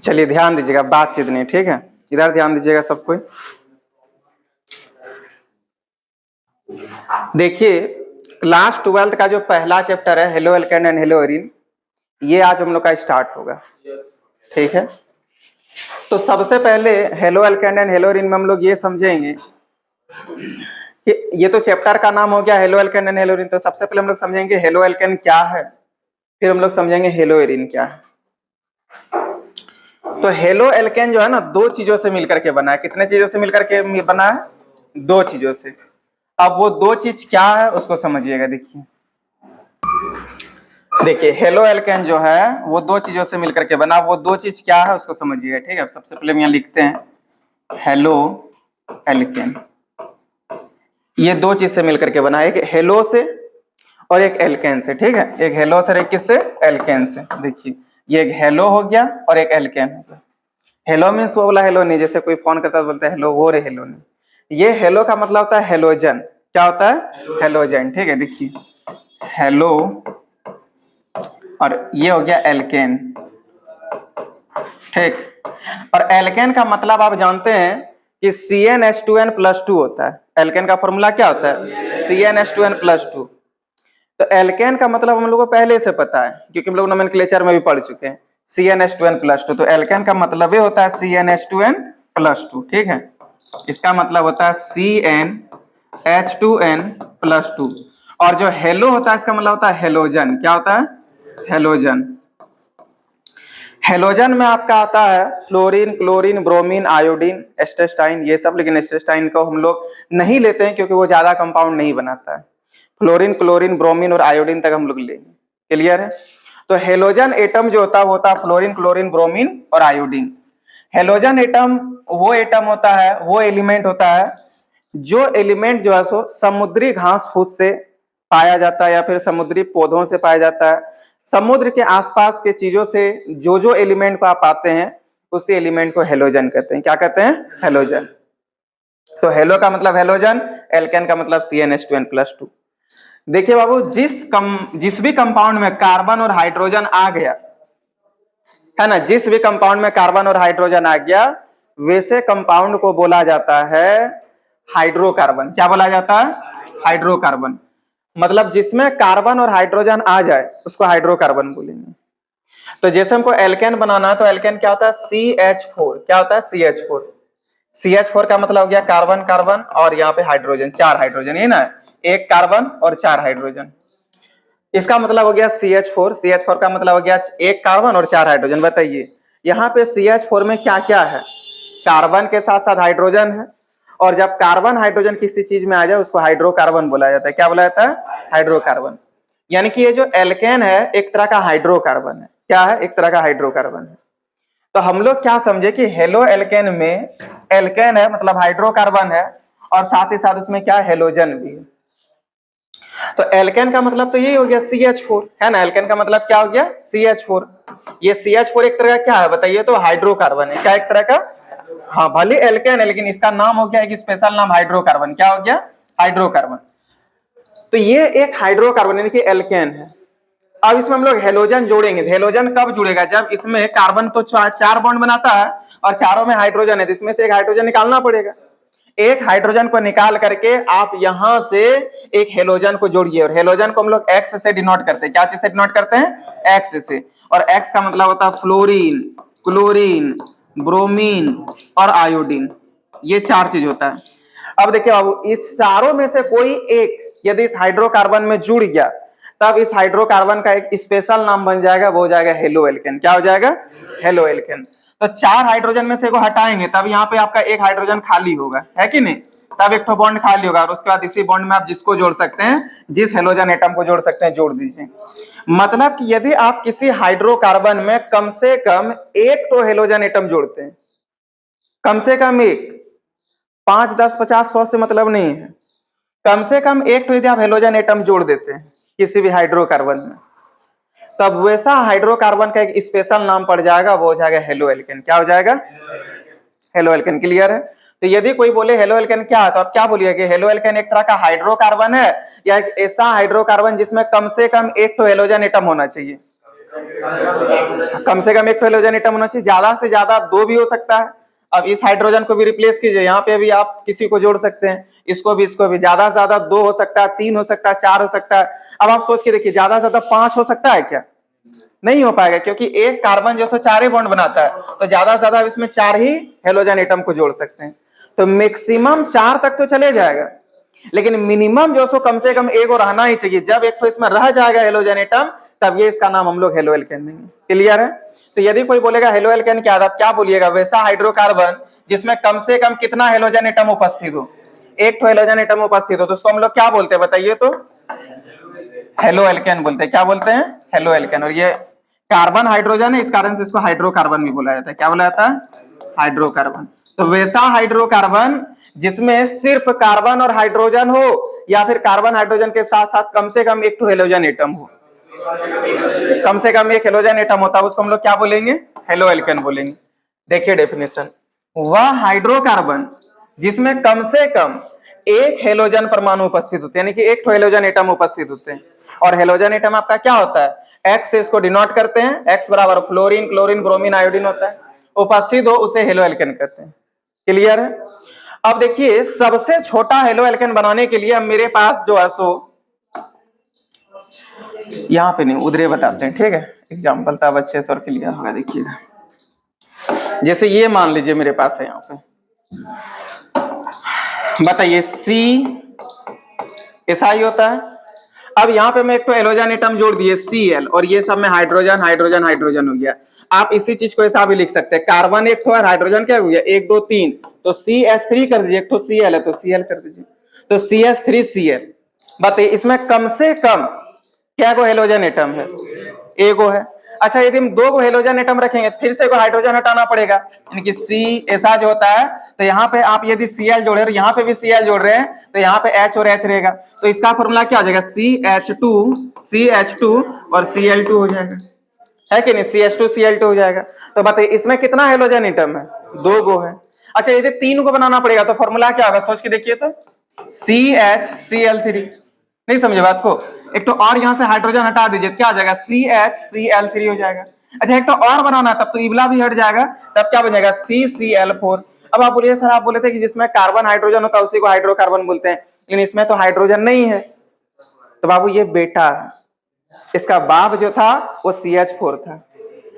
चलिए ध्यान दीजिएगा, बातचीत नहीं, ठीक है, इधर ध्यान दीजिएगा सब कोई। देखिए क्लास 12th का जो पहला चैप्टर है halo alkane and hello arene, ये आज हम लोग का स्टार्ट होगा, ठीक है। तो सबसे पहले halo alkane and hello arene में हम लोग ये समझेंगे कि ये तो चैप्टर का नाम हो गया halo alkane and hello arene, तो सबसे पहले हम लोग समझेंगे हेलो एल्केन क्या है, फिर हम लोग समझेंगे हेलो एरीन क्या है। तो हेलो एल्केन जो है ना, दो चीजों से मिलकर के बना है। कितने चीजों से मिलकर के बना है? दो चीजों से। अब वो दो चीज क्या है उसको समझिएगा। देखिए हेलो एल्केन जो है वो दो चीजों से मिलकर के बना, वो दो चीज क्या है उसको समझिएगा, ठीक है। सबसे पहले हम यहाँ लिखते हैं हेलो एल्केन, ये दो चीज से मिलकर के बना, एक हेलो से और एक एल्केन से, ठीक है। एक हेलो से, एक किससे? एल्केन से। देखिए ये एक हेलो हो गया और एक एल्केन हो गया। हेलो मीन्स वो वाला हेलो नहीं, जैसे कोई फोन करता है बोलते हैं हेलो, वो रे हेलो नहीं। ये हेलो का मतलब होता है हेलोजन। क्या होता है? हेलोजन, ठीक है। देखिए हेलो और ये हो गया एल्केन, ठीक। और एल्केन का मतलब आप जानते हैं कि CnH2n+2 होता है। एल्केन का फॉर्मूला क्या होता है? CnH2n+2। तो एल्केन का मतलब हम लोग को पहले से पता है क्योंकि हम लोग नोमेनक्लेचर में भी पढ़ चुके हैं, CnH2n+2। तो एल्केन का मतलब ही होता है CnH2n+2, ठीक है। इसका मतलब होता है CnH2n+2। और जो हेलो होता है इसका मतलब होता है हेलोजन। क्या होता है? हेलोजन। हेलोजन में आपका आता है फ्लोरीन, क्लोरीन, ब्रोमीन, आयोडीन, एस्टेस्टाइन, ये सब। लेकिन एस्टेस्टाइन को हम लोग नहीं लेते हैं क्योंकि वो ज्यादा कंपाउंड नहीं बनाता है। फ्लोरीन, क्लोरीन, ब्रोमीन और आयोडीन तक हम लोग लेंगे। क्लियर है? तो हेलोजन एटम जो होता है वो होता है फ्लोरीन, क्लोरीन, ब्रोमीन और आयोडीन। हेलोजन एटम वो एटम होता है, वो एलिमेंट होता है जो एलिमेंट जो है सो समुद्री घास फूस से पाया जाता है या फिर समुद्री पौधों से पाया जाता है। समुद्र के आसपास के चीजों से जो एलिमेंट को आप पाते हैं उसी एलिमेंट को हेलोजन कहते हैं। क्या कहते हैं? हेलोजन। तो हेलो का मतलब हेलोजन, एल्केन का मतलब CnH2n+2। देखिए बाबू, जिस भी कंपाउंड में कार्बन और हाइड्रोजन आ गया है ना, जिस भी कंपाउंड में कार्बन और हाइड्रोजन आ गया वैसे कंपाउंड को बोला जाता है हाइड्रोकार्बन। क्या बोला जाता है? हाइड्रोकार्बन। मतलब जिसमें कार्बन और हाइड्रोजन आ जाए उसको हाइड्रोकार्बन बोलेंगे। तो जैसे हमको एल्केन बनाना है तो एल्केन क्या होता है? CH4। क्या होता है? CH4। CH4 का मतलब हो गया कार्बन कार्बन और यहाँ पे हाइड्रोजन, 4 हाइड्रोजन, ये ना, एक कार्बन और 4 हाइड्रोजन। इसका मतलब हो गया CH4। CH4 का मतलब हो गया एक कार्बन और 4 हाइड्रोजन। बताइए यहाँ पे CH4 में क्या क्या है? कार्बन के साथ साथ हाइड्रोजन है, और जब कार्बन हाइड्रोजन किसी चीज में आ जाए उसको हाइड्रोकार्बन बोला जाता है। क्या बोला जाता है? हाइड्रोकार्बन। यानी कि ये जो एल्केन है एक तरह का हाइड्रोकार्बन है। क्या है? एक तरह का हाइड्रोकार्बन है। तो हम लोग क्या समझे कि हेलो एल्केन में एल्केन है मतलब हाइड्रोकार्बन है, और साथ ही साथ उसमें क्या? हेलोजन भी है। तो एल्केन का मतलब तो यही हो गया CH4, है ना। एल्केन का मतलब क्या हो गया? CH4। ये CH4 एक तरह का क्या है बताइए? तो हाइड्रोकार्बन है। क्या? एक तरह का, हाँ, भले एल्केन है लेकिन इसका नाम हो गया एक स्पेशल नाम हाइड्रोकार्बन। क्या हो गया? हाइड्रोकार्बन। तो ये एक हाइड्रोकार्बन यानी कि एल्केन है। अब इसमें हम लोग हेलोजन जोड़ेंगे। हेलोजन कब जुड़ेगा? जब इसमें कार्बन तो 4 बॉन्ड बनाता है और चारों में हाइड्रोजन है, तो इसमें से एक हाइड्रोजन निकालना पड़ेगा। एक हाइड्रोजन को निकाल करके आप यहां से एक हेलोजन को जोड़िए, और हेलोजन को हम लोग एक्स से डिनोट करते हैं। क्या चीज से डिनोट करते हैं? एक्स से। और एक्स का मतलब होता है फ्लोरीन, क्लोरीन, ब्रोमीन और आयोडीन। ये 4 चीज होता है। अब देखिए बाबू, इस चारों में से कोई एक यदि इस हाइड्रोकार्बन में जुड़ गया तब इस हाइड्रोकार्बन का एक स्पेशल नाम बन जाएगा, वो हो जाएगा हेलो एल्केन। क्या हो जाएगा? Halo alkane. तो 4 हाइड्रोजन में से को हटाएंगे तब यहाँ पे आपका एक हाइड्रोजन खाली होगा, है कि नहीं? तब एक तो बॉन्ड खाली होगा, और उसके बाद इसी बॉन्ड में आप जिसको जोड़ सकते हैं, जिस हेलोजन एटम को जोड़ सकते हैं जोड़ दीजिए। मतलब कि यदि आप किसी हाइड्रोकार्बन में कम से कम एक तो हेलोजन एटम जोड़ते हैं, कम से कम एक, 5, 10, 50, 100 से मतलब नहीं है, कम से कम एक तो यदि आप हेलोजन एटम जोड़ देते हैं किसी भी हाइड्रोकार्बन में, तब वैसा हाइड्रोकार्बन का एक स्पेशल नाम पड़ जाएगा, वो हो जाएगा हेलो एल्केन। क्या हो जाएगा? Halo alkane. क्लियर है? तो यदि कोई बोले हेलो एल्केन क्या है, तो आप क्या बोलिए कि हेलो एल्केन एक तरह का हाइड्रोकार्बन है या एक ऐसा हाइड्रोकार्बन जिसमें कम से कम एक तो हेलोजन एटम होना चाहिए। कम से कम एक तो हेलोजन एटम होना चाहिए, ज्यादा से ज्यादा 2 भी हो सकता है। अब इस हाइड्रोजन को भी रिप्लेस कीजिए, यहाँ पे भी आप किसी को जोड़ सकते हैं, इसको भी ज्यादा से ज्यादा 2 हो सकता है, 3 हो सकता है, 4 हो सकता है। अब आप सोच के देखिए, ज्यादा से ज्यादा 5 हो सकता है क्या? नहीं हो पाएगा, क्योंकि एक कार्बन जो 4 बॉन्ड बनाता है, तो ज्यादा से ज्यादा इसमें 4 ही हेलोजन एटम को जोड़ सकते हैं। तो मैक्सिमम 4 तक तो चले जाएगा, लेकिन मिनिमम जो कम से कम एक और रहना ही चाहिए। जब एक तो इसमें रह जाएगा हेलोजन एटम, तब ये इसका नाम हम लोग हेलो एल्केन देंगे। क्लियर है? तो यदि कोई बोलेगा हेलो एल्केन क्या था, क्या बोलिएगा? वैसा हाइड्रोकार्बन जिसमें कम से कम कितना हेलोजन एटम उपस्थित हो, एक तो हेलोजन एटम उपस्थित हो, तो उसको हम लोग क्या बोलते हैं बताइए? तो हेलो एल्केन बोलते हैं। क्या बोलते हैं? Halo alkane. और ये कार्बन हाइड्रोजन है, इस कारण से इसको हाइड्रोकार्बन भी बोला जाता है। क्या बोला जाता है? हाइड्रोकार्बन। तो वैसा हाइड्रोकार्बन जिसमें सिर्फ कार्बन और हाइड्रोजन हो, या फिर कार्बन हाइड्रोजन के साथ साथ कम से कम एक तो हेलोजन एटम हो, कम से कम एक हेलोजन एटम होता है, उसको हम लोग क्या बोलेंगे? हेलो एल्केन बोलेंगे। देखिए डेफिनेशन, वह हाइड्रोकार्बन जिसमें कम से कम एक हेलोजन परमाणु उपस्थित होते हैं, यानी कि एक हेलोजन एटम उपस्थित होते हैं। और हेलोजन एटम आपका क्या होता है? एक्स से इसको डिनोट करते हैं, एक्स बराबर फ्लोरीन, क्लोरीन, ब्रोमीन, आयोडीन होता है। उपस्थित हो उसे हेलो एल्केन कहते हैं। क्लियर है? अब देखिए, सबसे छोटा हेलो एल्केन बनाने के लिए मेरे पास जो है यहाँ पे नहीं, उधरे बताते हैं, ठीक है? एग्जाम्पल तब अच्छे से और क्लियर होगा। देखिएगा, जैसे ये मान लीजिए मेरे पास है, यहाँ पे बताइए सी ऐसा ही होता है। अब यहाँ पे मैं एक तो हेलोजन एटम जोड़ दिए Cl, और ये सब में हाइड्रोजन हाइड्रोजन हाइड्रोजन हो गया। आप इसी चीज को ऐसा भी लिख सकते हैं, कार्बन एक तो है, हाइड्रोजन क्या हो गया? 1 2 3, तो CH3 कर दीजिए, एक तो Cl है तो Cl कर दीजिए, तो CH3Cl। बताइए इसमें कम से कम क्या को हेलोजन एटम है? एगो है। अच्छा, यदि हम 2 को हेलोजन एटम रखेंगे, फिर से को हाइड्रोजन हटाना पड़ेगा, यानी कि C ऐसा जो होता है, तो यहाँ पे आप यदि Cl जोड़े और यहाँ पे भी Cl जोड़ रहे हैं, तो यहाँ पे H और H रहेगा, तो इसका फॉर्मूला क्या हो जाएगा? CH2 और Cl2 हो जाएगा, है कि नहीं? CH2 Cl2 हो जाएगा। तो बताइए इसमें कितना हेलोजन एटम है? 2 गो है। अच्छा, यदि 3 को बनाना पड़ेगा, तो फॉर्मूला क्या होगा? सोच के देखिए तो, CHCl3। नहीं समझे बात को? एक तो और यहाँ से हाइड्रोजन हटा दीजिए, क्या आ जाएगा? CHCl3 हो जाएगा। अच्छा, एक तो और बनाना, तब तो इबला भी हट जाएगा, तब क्या बन जाएगा? CCl4। अब आप बोलिए सर, आप बोले थे कि जिसमें कार्बन हाइड्रोजन होता है उसी को हाइड्रोकार्बन बोलते हैं, लेकिन इसमें तो हाइड्रोजन नहीं है। तो बाबू ये बेटा है, इसका बाप जो था वो CH4 था,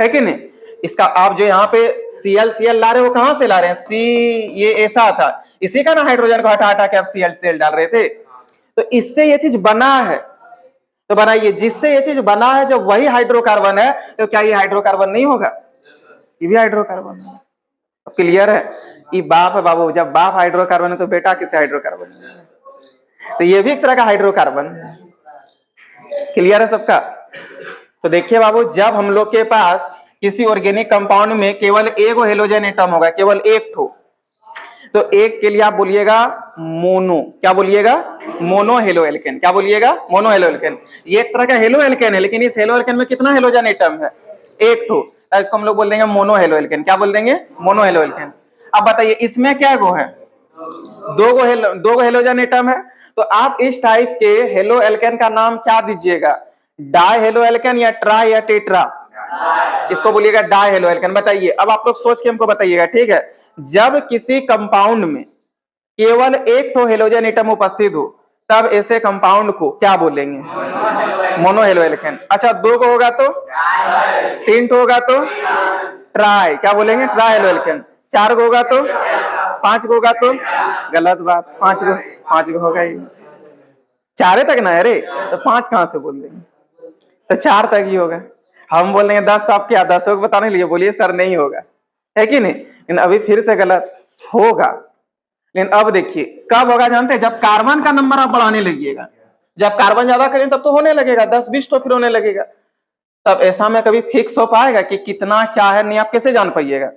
है कि नहीं? इसका आप जो यहाँ पे Cl ला रहे हो, कहां से ला रहे हैं? C ये ऐसा था, इसी का ना हाइड्रोजन को हटा हटा के आप Cl डाल रहे थे। तो इससे ये चीज बना है, तो बनाइए जिससे ये चीज बना है, जब वही हाइड्रोकार्बन है, तो क्या ये हाइड्रोकार्बन नहीं होगा? ये भी हाइड्रोकार्बन है। क्लियर है? ये बाप है बाबू, जब बाप हाइड्रोकार्बन है तो बेटा किसे हाइड्रोकार्बन है? तो ये भी एक तरह का हाइड्रोकार्बन है। क्लियर है सबका? तो देखिए बाबू, जब हम लोग के पास किसी ऑर्गेनिक कंपाउंड में केवल एक हेलोजन एटम होगा, केवल एक ठो, तो एक के लिए आप बोलिएगा मोनो। क्या बोलिएगा? Mono halo alkane. क्या बोलिएगा? Mono halo alkane. ये एक तरह का हेलो एल्केन है, लेकिन इस हेलो एल्केन में कितना हेलोजन एटम है? एक ठो, तो इसको हम लोग बोल देंगे मोनो हेलो एल्केन। क्या बोल देंगे? Mono halo alkane. अब बताइए इसमें क्या गो है? 2 हेलोजन एटम है। तो आप इस टाइप के हेलो एल्केन का नाम क्या दीजिएगा? डाई हेलो एल्केन या ट्राई या टेट्रा? इसको बोलिएगा डाई हेलो एल्केन। बताइए, अब आप लोग सोच के हमको बताइएगा, ठीक है? जब किसी कंपाउंड में केवल एक तो हेलोजन एटम उपस्थित हो, तब ऐसे कंपाउंड को क्या बोलेंगे? Mono halo alkane. अच्छा, 2 को होगा तो? 3 को होगा तो? ट्राई। क्या बोलेंगे? Try halo alkane. 4 को होगा तो? 5 को होगा तो? गलत बात, 5 को होगा ही 4 तक ना, अरे तो 5 कहां से बोल देंगे? तो 4 तक ही होगा। हम बोल देंगे 10, तो आप क्या 10 को बताने लिए बोलिए सर नहीं होगा, है कि नहीं? लेकिन अभी फिर से गलत होगा। लेकिन अब देखिए कब होगा जानते हैं? जब कार्बन का नंबर आप बढ़ाने लगिएगा। जब कार्बन ज्यादा करें तब तो होने लगेगा 10 20, तो फिर होने लगेगा। तब ऐसा में कभी फिक्स हो पाएगा कि कितना क्या है? नहीं, आप कैसे जान पाइएगा?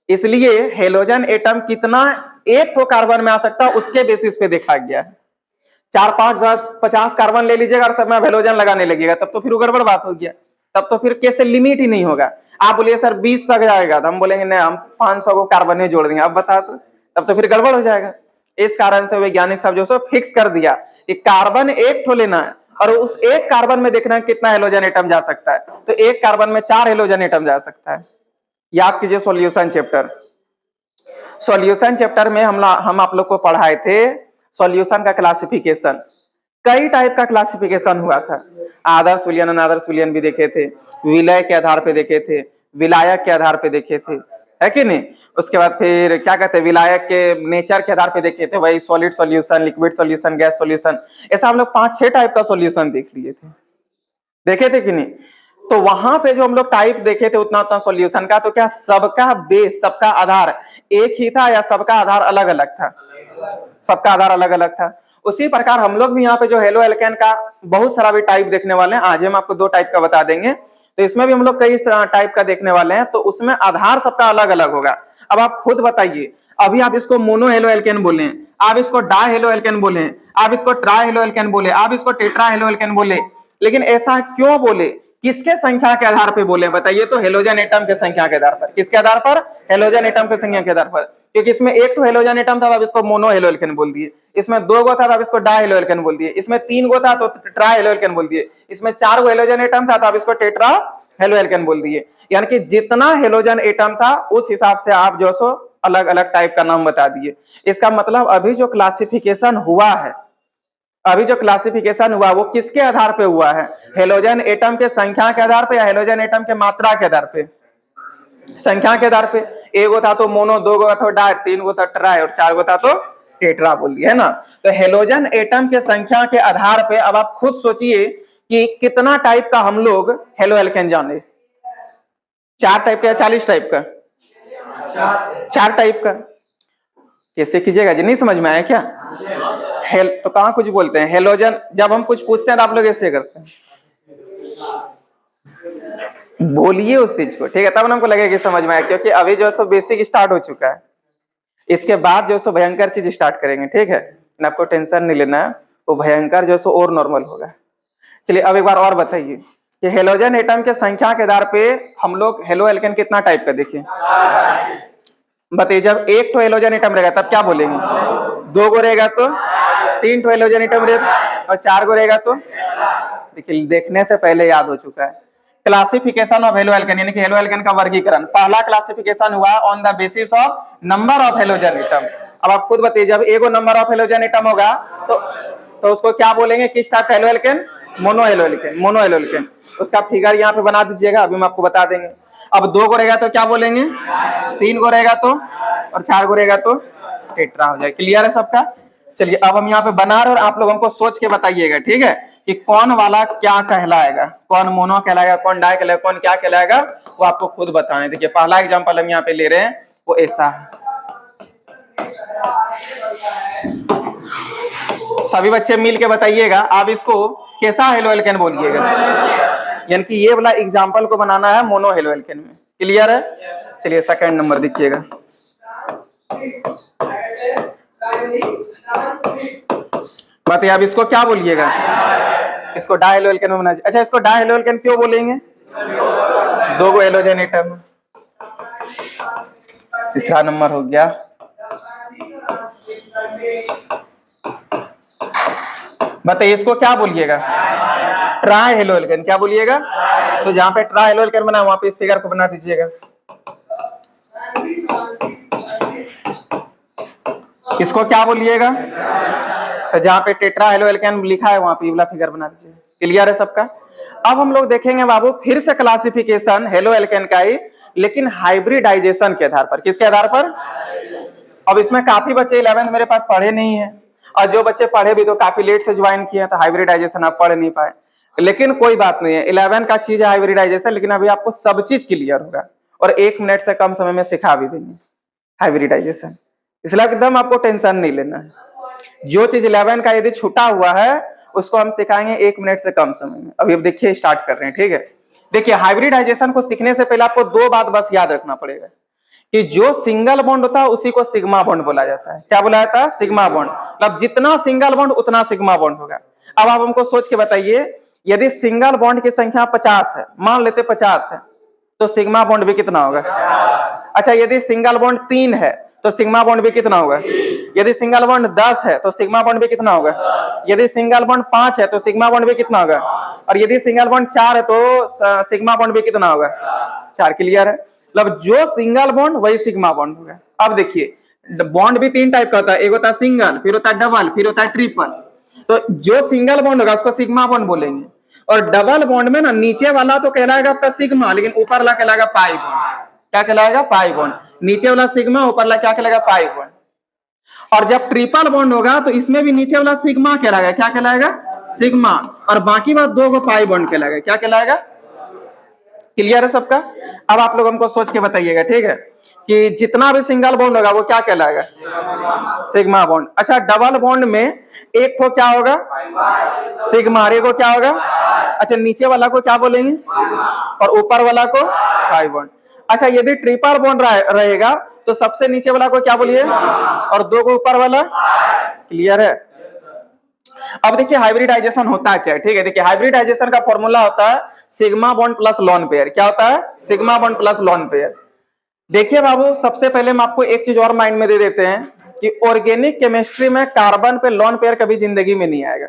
इसलिए हेलोजन एटम कितना एक तो कार्बन में आ सकता है, उसके बेसिस पे देखा गया है। 4 5 10 50 कार्बन ले लीजिएगा और सब में हेलोजन लगाने लगेगा, तब तो फिर गड़बड़ बात हो गया। तब तो फिर कैसे लिमिट ही नहीं होगा। आप बोलिए सर 20 तक जाएगा, तो हम बोलेंगे नहीं, हम 500 को कार्बन ही जोड़ देंगे। अब बता तो, तब तो फिर गड़बड़ हो जाएगा। इस कारण से वैज्ञानिक सब जो सो फिक्स कर दिया कि कार्बन एक ठो लेना है और उस एक कार्बन में देखना है कितना हेलोजन एटम जा सकता है, तो एक कार्बन में 4 हेलोजन एटम जा सकता है। याद कीजिए सॉल्यूशन चैप्टर। सॉल्यूशन चैप्टर में हम आप लोग को पढ़ाए थे सॉल्यूशन का क्लासिफिकेशन, कई टाइप का क्लासिफिकेशन हुआ था। आदर्श विलयन, अनादर्श विलयन भी देखे थे, विलय के आधार पे देखे थे, विलायक के आधार पे देखे थे, है कि नहीं। उसके बाद फिर क्या कहते हैं, विलायक के नेचर के आधार पे देखे थे, वही solid solution, liquid solution, gas solution, ऐसा हम लोग 5-6 टाइप का सॉल्यूशन देख लिए थे, देखे थे कि नहीं। तो वहां पे जो हम लोग टाइप देखे थे उतना उतना सॉल्यूशन का, तो क्या सबका बेस, सबका आधार एक ही था या सबका आधार अलग अलग था? सबका आधार अलग अलग था। उसी प्रकार हम लोग भी यहाँ पे जो हेलो एल्केन का बहुत सारा भी टाइप देखने वाले हैं, आज हम आपको 2 टाइप का बता देंगे, तो इसमें भी हम लोग कई टाइप का देखने वाले हैं, तो उसमें आधार सबका अलग अलग होगा। अब आप खुद बताइए, अभी आप इसको मोनो हेलो एल्केन बोले, आप इसको डा हेलो एल्केन बोले, आप इसको ट्रा हेलो एल्केन बोले, आप इसको टेट्रा हेलो एल्केन बोले, लेकिन ऐसा क्यों बोले, किसके संख्या के आधार पर बोले बताइए? तो हेलोजन एटम के संख्या के आधार पर। किसके आधार पर? हेलोजन एटम के संख्या के आधार पर। क्योंकि इसमें एक तो हेलोजन एटम था तो अब इसको मोनो हेलो एल्केन बोल दिए, इसमें 2 गो था तो अब इसको डा हेलो एल्केन बोल दिए, इसमें 3 गो था तो ट्रा हेलो एल्केन बोल दिए, इसमें 4 गो हेलोजन एटम था तो अब इसको टेट्रा हेलो एल्केन बोल दिए। यानी कि जितना हेलोजन एटम था उस हिसाब से आप जो सो अलग अलग टाइप का नाम बता दिए। इसका मतलब अभी जो क्लासिफिकेशन हुआ है, अभी जो क्लासिफिकेशन हुआ वो किसके आधार पे हुआ है? हेलोजन एटम के संख्या के आधार पे या हेलोजन एटम के मात्रा के आधार पे? संख्या के आधार पे। एक गो था तो मोनो, 2 गो था तो डा, 3 गो था ट्राई और 4 गो था तो टेट्रा बोल दिया, है ना। तो हेलोजन एटम के संख्या के आधार पे अब आप खुद सोचिए कि कितना टाइप का हम लोग हेलो एल्केन जाने, 4 टाइप का या 40 टाइप का? 4 टाइप का। कैसे कीजिएगा जी, नहीं समझ में आया क्या? तो कहां कुछ बोलते हैं हेलोजन, जब हम कुछ पूछते हैं तो आप लोग ऐसे करते हैं, बोलिए उस चीज को, ठीक है, तब हमको लगेगा कि समझ में आया, क्योंकि अभी जो है सो बेसिक स्टार्ट हो चुका है, इसके बाद जो है सो भयंकर चीज स्टार्ट करेंगे, ठीक है, आपको टेंशन नहीं लेना है, वो भयंकर जो है सो और नॉर्मल होगा। चलिए अब एक बार और बताइए कि हेलोजन एटम के संख्या के आधार पे हम लोग हेलो एल्केन कितना टाइप का देखिए बताइए। जब एक तो हेलोजन एटम रहेगा तब क्या बोलेंगे? 2 गो रहेगा तो 3 तो हेलोजन एटम रहेगा और 4 गो रहेगा तो, देखिए देखने से पहले याद हो चुका है। क्लासिफिकेशन ऑफ हेलो एल्केन, यानी कि हेलो एल्केन का वर्गीकरण, पहला क्लासिफिकेशन हुआ on the basis of number of halogen atom. अब आप खुद बताइए, जब एगो नंबर ऑफ हेलोजन एटम होगा तो उसको क्या बोलेंगे? किस टाइप का halo alkane? Mono halo alkane, mono halo alkane. उसका फिगर यहाँ पे बना दीजिएगा, अभी हम आपको बता देंगे। अब 2 गो रहेगा तो क्या बोलेंगे? 3 गो रहेगा तो, और 4 गो रहेगा तो टेट्रा हो जाए। क्लियर है सबका? चलिए अब हम यहाँ पे बना रहे और आप लोगों को सोच के बताइएगा, ठीक है, कि कौन वाला क्या कहलाएगा, कौन मोनो कहलाएगा, कौन डाई कहलाएगा, कौन क्या कहलाएगा, वो आपको खुद बताना है। देखिए पहला एग्जांपल हम यहाँ पे ले रहे हैं, वो ऐसा है। सभी बच्चे मिल के बताइएगा, आप इसको कैसा हेलो एल्केन बोलिएगा, यानी कि ये वाला एग्जांपल को बनाना है मोनो हेलो एल्केन में। क्लियर है? चलिए सेकंड नंबर देखिएगा, बताइए आप इसको क्या बोलिएगा? इसको डाई हेलो एल्केन में बना। अच्छा, इसको डाई हेलो एल्केन क्यों बोलेंगे? 2 गो हेलोजन एटम। तीसरा नंबर हो गया, बताइए इसको क्या बोलिएगा? Try halo alkane. क्या बोलिएगा? तो जहां पे ट्राई हेलो एल्केन बना वहां पे इस फिगर को बना दीजिएगा। इसको क्या बोलिएगा? तो जहां पे टेट्रा हेलो एल्केन लिखा है वहां पे ये वाला फिगर बना दीजिए। क्लियर है सबका? अब हम लोग देखेंगे बाबू फिर से क्लासिफिकेशन हेलो एल्केन का ही, लेकिन हाइब्रिडाइजेशन के आधार पर। किसके आधार पर? अब इसमें काफी बच्चे 11th मेरे पास पढ़े नहीं है, और जो बच्चे पढ़े भी तो काफी लेट से ज्वाइन किए, तो हाइब्रिडाइजेशन आप पढ़ नहीं पाए, लेकिन कोई बात नहीं है, 11 का चीज है हाइब्रिडाइजेशन, लेकिन अभी आपको सब चीज क्लियर होगा और 1 मिनट से कम समय में सिखा भी देंगे हाइब्रिडाइजेशन, इसलिए एकदम आपको टेंशन नहीं लेना है। जो चीज 11 का यदि छूटा हुआ है उसको हम सिखाएंगे 1 मिनट से कम समय में। अभी अब देखिए स्टार्ट कर रहे हैं, ठीक है। देखिए हाइब्रिडाइजेशन को सीखने से पहले आपको 2 बात बस याद रखना पड़ेगा कि जो सिंगल बॉन्ड होता है उसी को सिग्मा बॉन्ड बोला जाता है। क्या बोला जाता है? Sigma bond. मतलब जितना सिंगल बॉन्ड उतना सिग्मा बॉन्ड होगा। अब आप हमको सोच के बताइए, यदि सिंगल बॉन्ड की संख्या 50 है, मान लेते 50 है, तो सिग्मा बॉन्ड भी कितना होगा? अच्छा, यदि सिंगल बॉन्ड 3 है तो सिग्मा बॉन्ड भी कितना होगा? यदि सिंगल बॉन्ड 10 है तो सिग्मा बॉन्ड भी कितना होगा, यदि सिंगल बॉन्ड 5 है तो सिग्मा बॉन्ड भी कितना होगा, और यदि सिंगल बॉन्ड 4 है तो सिग्मा बॉन्ड भी कितना होगा, 4। क्लियर है, मतलब जो सिंगल बॉन्ड वही सिग्मा बॉन्ड होगा। अब देखिए बॉन्ड भी 3 टाइप का होता है, एक होता है सिंगल, फिर होता है डबल, फिर होता है ट्रिपल। तो जो सिंगल बॉन्ड होगा उसको सिग्मा बॉन्ड बोलेंगे, और डबल बॉन्ड में ना नीचे वाला तो कहलाएगा आपका सिग्मा, लेकिन ऊपर वाला कहलाएगा पाई बॉन्ड। क्या कहलाएगा, पाई बॉन्ड। नीचे वाला सिग्मा, ऊपर वाला क्या कहलाएगा, पाई बॉन्ड। और जब ट्रिपल बॉन्ड होगा तो इसमें भी नीचे वाला सिग्मा कहलाएगा, क्या कहलाएगा, सिग्मा, और बाकी बात 2 को पाई बॉन्ड कहलाएगा, क्या कहलाएगा। क्लियर है सबका। अब आप लोग हमको सोच के बताइएगा, ठीक है, कि जितना भी सिंगल बॉन्ड होगा वो क्या कहलाएगा, सिग्मा बॉन्ड। अच्छा, डबल बॉन्ड में एक को क्या होगा, सिग्मा, और एक को क्या होगा, अच्छा नीचे वाला को क्या बोलेंगे, और ऊपर वाला को पाई बॉन्ड। अच्छा, यदि ट्रिपल बॉन्ड रहेगा तो सबसे नीचे वाला को क्या बोलिए, और 2 को ऊपर वाला। क्लियर है। अब देखिए हाइब्रिडाइजेशन होता है क्या, ठीक है, देखिए हाइब्रिडाइजेशन का फॉर्मूला होता है sigma bond plus lone pair. क्या होता है, sigma bond plus lone pair. देखिए बाबू, सबसे पहले हम आपको एक चीज और माइंड में दे देते हैं कि ऑर्गेनिक केमिस्ट्री में कार्बन पे लॉन पेयर कभी जिंदगी में नहीं आएगा।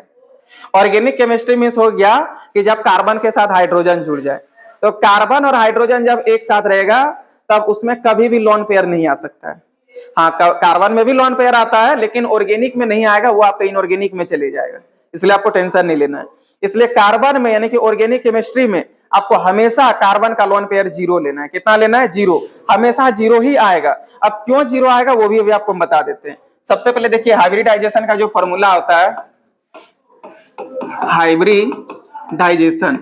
ऑर्गेनिक केमिस्ट्री में हो गया कि जब कार्बन के साथ हाइड्रोजन जुड़ जाए, तो कार्बन और हाइड्रोजन जब एक साथ रहेगा तब उसमें कभी भी लॉन पेयर नहीं आ सकता है। हाँ, कार्बन में भी लॉन पेयर आता है, लेकिन ऑर्गेनिक में नहीं आएगा, वो आपके इनऑर्गेनिक में चले जाएगा, इसलिए आपको टेंशन नहीं लेना है। इसलिए कार्बन में यानी कि ऑर्गेनिक केमिस्ट्री में आपको हमेशा कार्बन का लॉन पेयर 0 लेना है। कितना लेना है, 0, हमेशा 0 ही आएगा। अब क्यों 0 आएगा वो भी अभी आपको बता देते हैं। सबसे पहले देखिए हाइब्रिडाइजेशन का जो फॉर्मूला होता है, हाइब्रिडाइजेशन,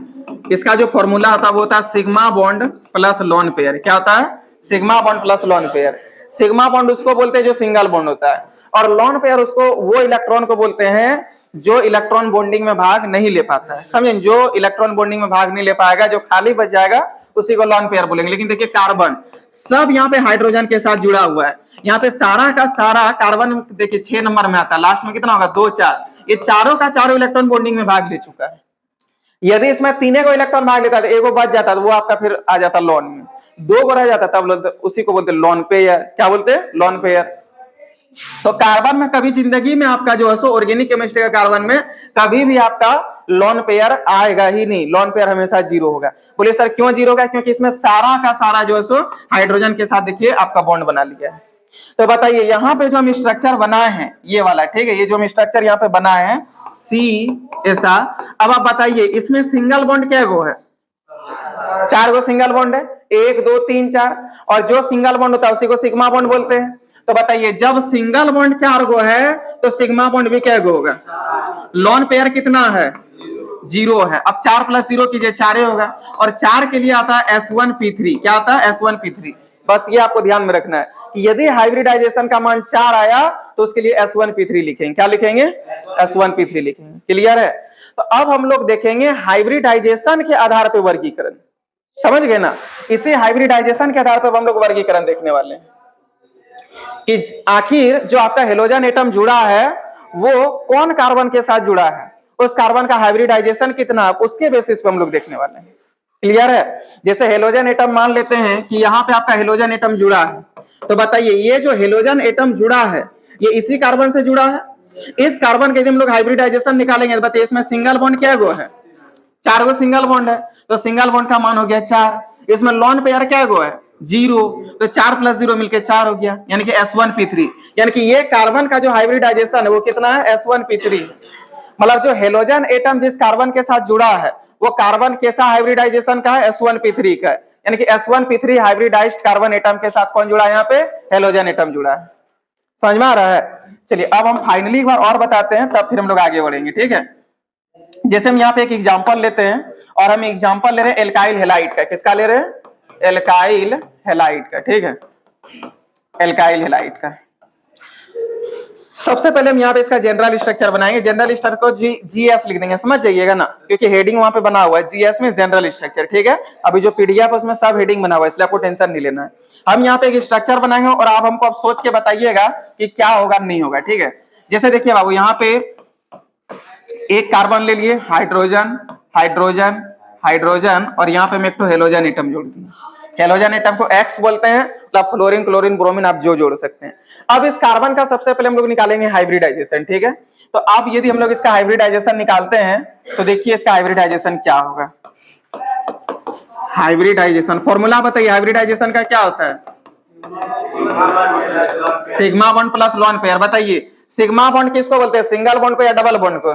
इसका जो फॉर्मूला होता है वो होता है sigma bond plus lone pair. क्या होता है, sigma bond plus lone pair. Sigma bond उसको बोलते हैं जो सिंगल बॉन्ड होता है, और लॉन पेयर उसको वो इलेक्ट्रॉन को बोलते हैं जो इलेक्ट्रॉन बॉन्डिंग में भाग नहीं ले पाता है। समझे, जो इलेक्ट्रॉन बॉन्डिंग में भाग नहीं ले पाएगा, जो खाली बच जाएगा, उसी को लॉन पेयर बोलेंगे। लेकिन देखिए कार्बन सब यहाँ पे हाइड्रोजन के साथ जुड़ा हुआ है, यहाँ पे सारा का सारा कार्बन देखिए 6 नंबर में आता है, लास्ट में कितना होगा, 2 4, ये चारों का चारों इलेक्ट्रॉन बॉन्डिंग में भाग ले चुका है। यदि इसमें 3 को इलेक्ट्रॉन भाग लेता है तो एक बच जाता है, वो आपका फिर आ जाता लॉन में, 2 को रह जाता तब उसी को बोलते लॉन पेयर। क्या बोलते हैं, लॉन पेयर। तो कार्बन में कभी जिंदगी में आपका जो है सो ऑर्गेनिक केमिस्ट्री का कार्बन में कभी भी आपका लॉन पेयर आएगा ही नहीं, लॉन पेयर हमेशा 0 होगा। बोलिए सर क्यों 0 होगा, क्योंकि इसमें सारा का सारा जो है सो हाइड्रोजन के साथ देखिए आपका बॉन्ड बना लिया है। तो बताइए यहाँ पे जो हम स्ट्रक्चर बनाए हैं ये वाला, ठीक है, ये जो हम स्ट्रक्चर यहाँ पे बनाए हैं सी ऐसा। अब आप बताइए इसमें सिंगल बॉन्ड क्या गो है, 4 गो सिंगल बॉन्ड है, 1 2 3 4, और जो सिंगल बॉन्ड होता है उसी को सिग्मा बॉन्ड बोलते हैं। तो बताइए जब सिंगल बॉन्ड 4 गो है तो सिग्मा बॉन्ड भी क्या गो होगा, लॉन पेयर कितना है, 0 है। अब 4 + 0 कीजिए, 4 होगा, और 4 के लिए आता है S1P3। क्या आता है, S1P3। बस ये आपको ध्यान में रखना है कि यदि हाइब्रिडाइजेशन का मान 4 आया तो उसके लिए S1P3 लिखेंगे। क्या लिखेंगे, S1P3 लिखेंगे। क्लियर है। तो अब हम लोग देखेंगे हाइब्रिडाइजेशन के आधार पर वर्गीकरण, समझ गए ना। इसी हाइब्रिडाइजेशन के आधार पर हम लोग वर्गीकरण देखने वाले हैं कि आखिर जो आपका हेलोजन एटम जुड़ा है वो कौन कार्बन के साथ जुड़ा है, उस कार्बन का हाइब्रिडाइजेशन कितना, उसके बेसिस पे हम लोग देखने वाले हैं। क्लियर है। जैसे हेलोजन एटम मान लेते हैं कि यहाँ पे आपका हेलोजन एटम जुड़ा है, तो बताइए ये जो हेलोजन एटम जुड़ा है ये इसी कार्बन से जुड़ा है। इस कार्बन के यदि हम लोग हाइब्रिडाइजेशन निकालेंगे तो बताइए इसमें सिंगल बॉन्ड क्या गो है, 4 गो सिंगल बॉन्ड है, तो सिंगल बॉन्ड का मान हो गया 4। इसमें लॉन पेयर क्या गो है, 0, तो 4 + 0 मिलके 4 हो गया, यानी कि S1P3। यानी कि ये कार्बन का जो हाइब्रिडाइजेशन है वो कितना है, S1P3। मतलब जो हेलोजन एटम जिस कार्बन के साथ जुड़ा है वो कार्बन कैसा हाइब्रिडाइजेशन का है, S1P3 का है। यानी कि S1P3 हाइब्रिडाइज्ड कार्बन एटम के साथ कौन जुड़ा है, यहाँ पे हेलोजन एटम जुड़ा है। समझ में आ रहा है। चलिए अब हम फाइनली एक बार और बताते हैं, तब फिर हम लोग आगे बढ़ेंगे, ठीक है। जैसे हम यहाँ पे एक एग्जांपल लेते हैं, और हम एग्जांपल ले रहे हैं एल्काइल हैलाइड का। किसका ले रहे हैं, एल्काइल हैलाइड का, ठीक है, एल्काइल हैलाइड का। सबसे पहले हम यहाँ पे इसका जनरल स्ट्रक्चर बनाएंगे। जनरल स्ट्रक्चर को GS लिख देंगे, समझ जाइएगा ना, क्योंकि हेडिंग वहां पे बना हुआ है GS में, जनरल स्ट्रक्चर, ठीक है। अभी जो PDF उसमें सब हेडिंग बना हुआ है, इसलिए आपको टेंशन नहीं लेना है। हम यहाँ पे एक स्ट्रक्चर बनाएंगे और आप हमको अब सोच के बताइएगा कि क्या होगा नहीं होगा, ठीक है। जैसे देखिए बाबू यहाँ पे एक कार्बन ले लिए, हाइड्रोजन हाइड्रोजन हाइड्रोजन, और यहाँ पे हम एक तो हेलोजन एटम जोड़ दिए। हेलोजन एटम को X बोलते हैं, मतलब फ्लोरीन क्लोरीन ब्रोमीन आप जो जोड़ सकते हैं। अब इस कार्बन का सबसे पहले हम लोग निकालेंगे हाइब्रिडाइजेशन, ठीक है। तो अब यदि हम लोग इसका हाइब्रिडाइजेशन निकालते हैं तो देखिए इसका हाइब्रिडाइजेशन क्या होगा। हाइब्रिडाइजेशन फॉर्मूला बताइए, हाइब्रिडाइजेशन का क्या होता है? Sigma bond plus lone pair. बताइए सिग्मा बॉन्ड किसको बोलते हैं, सिंगल बॉन्ड को या डबल बॉन्ड को?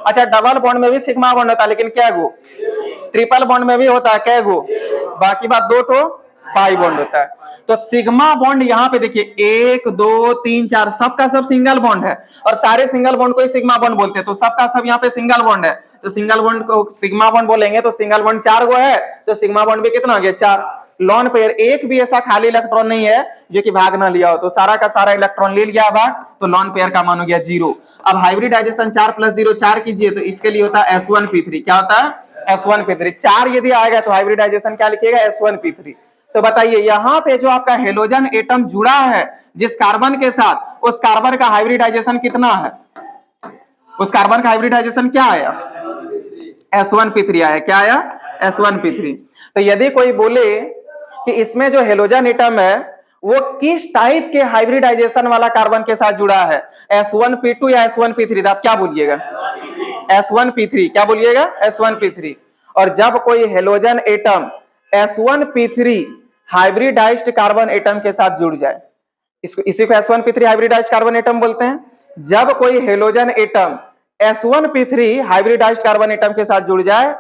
अच्छा, डबल बॉन्ड में भी सिग्मा बॉन्ड होता है, लेकिन क्या गो? ट्रिपल बॉन्ड में भी होता है, क्या गो? बाकी बात दो तो पाई बॉन्ड होता है। तो सिग्मा बॉन्ड यहाँ पे देखिए 1 2 3 4 सबका सब सिंगल बॉन्ड है, और सारे सिंगल बॉन्ड को ही सिग्मा बॉन्ड बोलते हैं, तो सबका सब यहाँ पे सिंगल बॉन्ड है, तो सिंगल बॉन्ड को सिग्मा बॉन्ड बोलेंगे। तो सिंगल बॉन्ड 4 गो है, तो सिग्मा बॉन्ड भी कितना हो गया? 4। लोन पेयर एक भी ऐसा खाली इलेक्ट्रॉन नहीं है जो कि भाग ना लिया हो, तो सारा का सारा इलेक्ट्रॉन ले लिया भाग, तो लोन पेयर का मान हो गया 0। अब हाइब्रिडाइजेशन 4 + 0 4 कीजिए, तो इसके लिए होता है S1P3। क्या होता है? S1P3। 4 यदि आएगा तो हाइब्रिडाइजेशन क्या लिखिएगा? S1P3। तो बताइए यहाँ पे जो आपका हेलोजन एटम जुड़ा है जिस कार्बन के साथ, उस कार्बन का हाइब्रिडाइजेशन कितना है? उस कार्बन का हाइब्रिडाइजेशन क्या आया? S1P3 आया। क्या आया? S1P3। तो यदि कोई बोले कि इसमें जो हेलोजन एटम है वो किस टाइप के हाइब्रिडाइजेशन वाला कार्बन के साथ जुड़ा है, S1P2 या S1P3, तो आप क्या बोलिएगा? S1P3। क्या बोलिएगा? S1P3। और जब कोई halogen atom S1P3 hybridised carbon atom के साथ जुड़ जाए, इसी को S1P3 हाइब्रिडाइज्ड कार्बन एटम बोलते हैं। जब कोई halogen atom S1P3 hybridised carbon atom के साथ जुड़ जाए,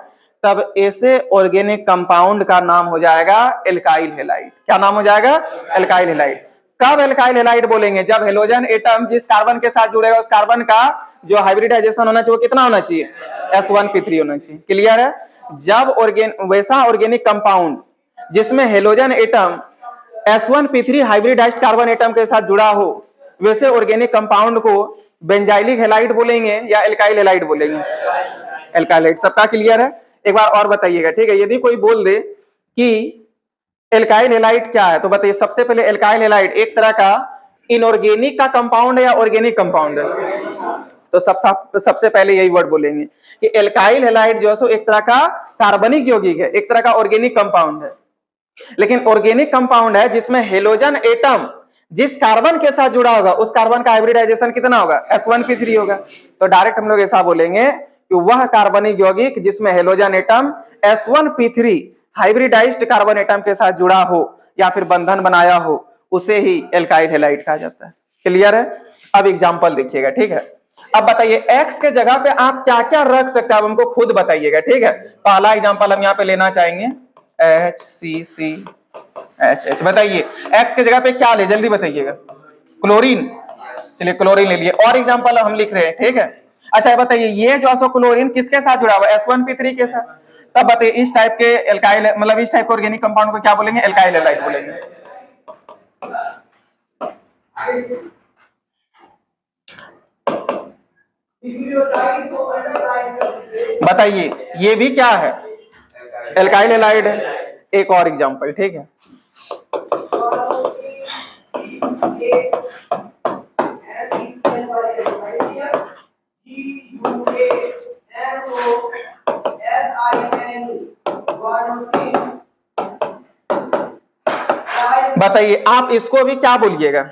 तब ऐसे ऑर्गेनिक कंपाउंड का नाम हो जाएगा एल्काइल हैलाइड। क्या नाम हो जाएगा? Alkyl halide. कब एल्काइल हैलाइड बोलेंगे? जब हेलोजन एटम जिस कार्बन के साथ जुड़ेगा उस कार्बन का जो हाइब्रिडाइजेशन होना चाहिए वो कितना होना चाहिए? S1P3 होना चाहिए। क्लियर है? जब वैसा ऑर्गेनिक कंपाउंड जिसमें halogen atom S1P3 hybridised carbon atom के साथ जुड़ा हो, वैसे ऑर्गेनिक कंपाउंड को बेंजाइलिक हैलाइड बोलेंगे या एल्काइल हैलाइड बोलेंगे? Alkyl halide. सबका क्लियर है? एक बार और बताइएगा, ठीक है। यदि कोई बोल दे कि एल्काइल हैलाइड क्या है, तो बताइए सबसे पहले एल्काइल हैलाइड एक तरह का इनऑर्गेनिक का कंपाउंड है या ऑर्गेनिक कंपाउंड है? तो सबसे पहले यही वर्ड बोलेंगे कि एल्काइल हैलाइड जो है सो एक तरह का कार्बनिक यौगिक है, एक तरह का ऑर्गेनिक कंपाउंड है। लेकिन ऑर्गेनिक कंपाउंड है जिसमें हेलोजन एटम जिस कार्बन के साथ जुड़ा होगा उस कार्बन का हाइब्रिडाइजेशन कितना होगा? S1P3 होगा। तो डायरेक्ट हम लोग ऐसा बोलेंगे कि वह कार्बनिक यौगिक जिसमें halogen atom S1P3 hybridised carbon atom के साथ जुड़ा हो या फिर बंधन बनाया हो, उसे ही एल्काइल हैलाइड कहा जाता है। क्लियर है? अब एग्जांपल देखिएगा, ठीक है। अब बताइए X के जगह पे आप क्या क्या रख सकते हैं, आप हमको खुद बताइएगा, ठीक है। पहला एग्जांपल हम यहाँ पे लेना चाहेंगे HCCHH। बताइए X के जगह पे क्या ले, जल्दी बताइएगा। क्लोरीन। चलिए क्लोरीन ले लिए। और एग्जांपल हम लिख रहे हैं, ठीक है। अच्छा बताइए ये जो है क्लोरीन किसके साथ जुड़ा हुआ है? S1P3 के साथ। तब बताइए इस टाइप के एल्काइल मतलब इस टाइप के ऑर्गेनिक कंपाउंड को क्या बोलेंगे? एल्काइल हैलाइड बोलेंगे। बताइए ये भी क्या है? एल्काइल हैलाइड है। एक और एग्जांपल, ठीक है। बताइए आप इसको भी क्या बोलिएगा?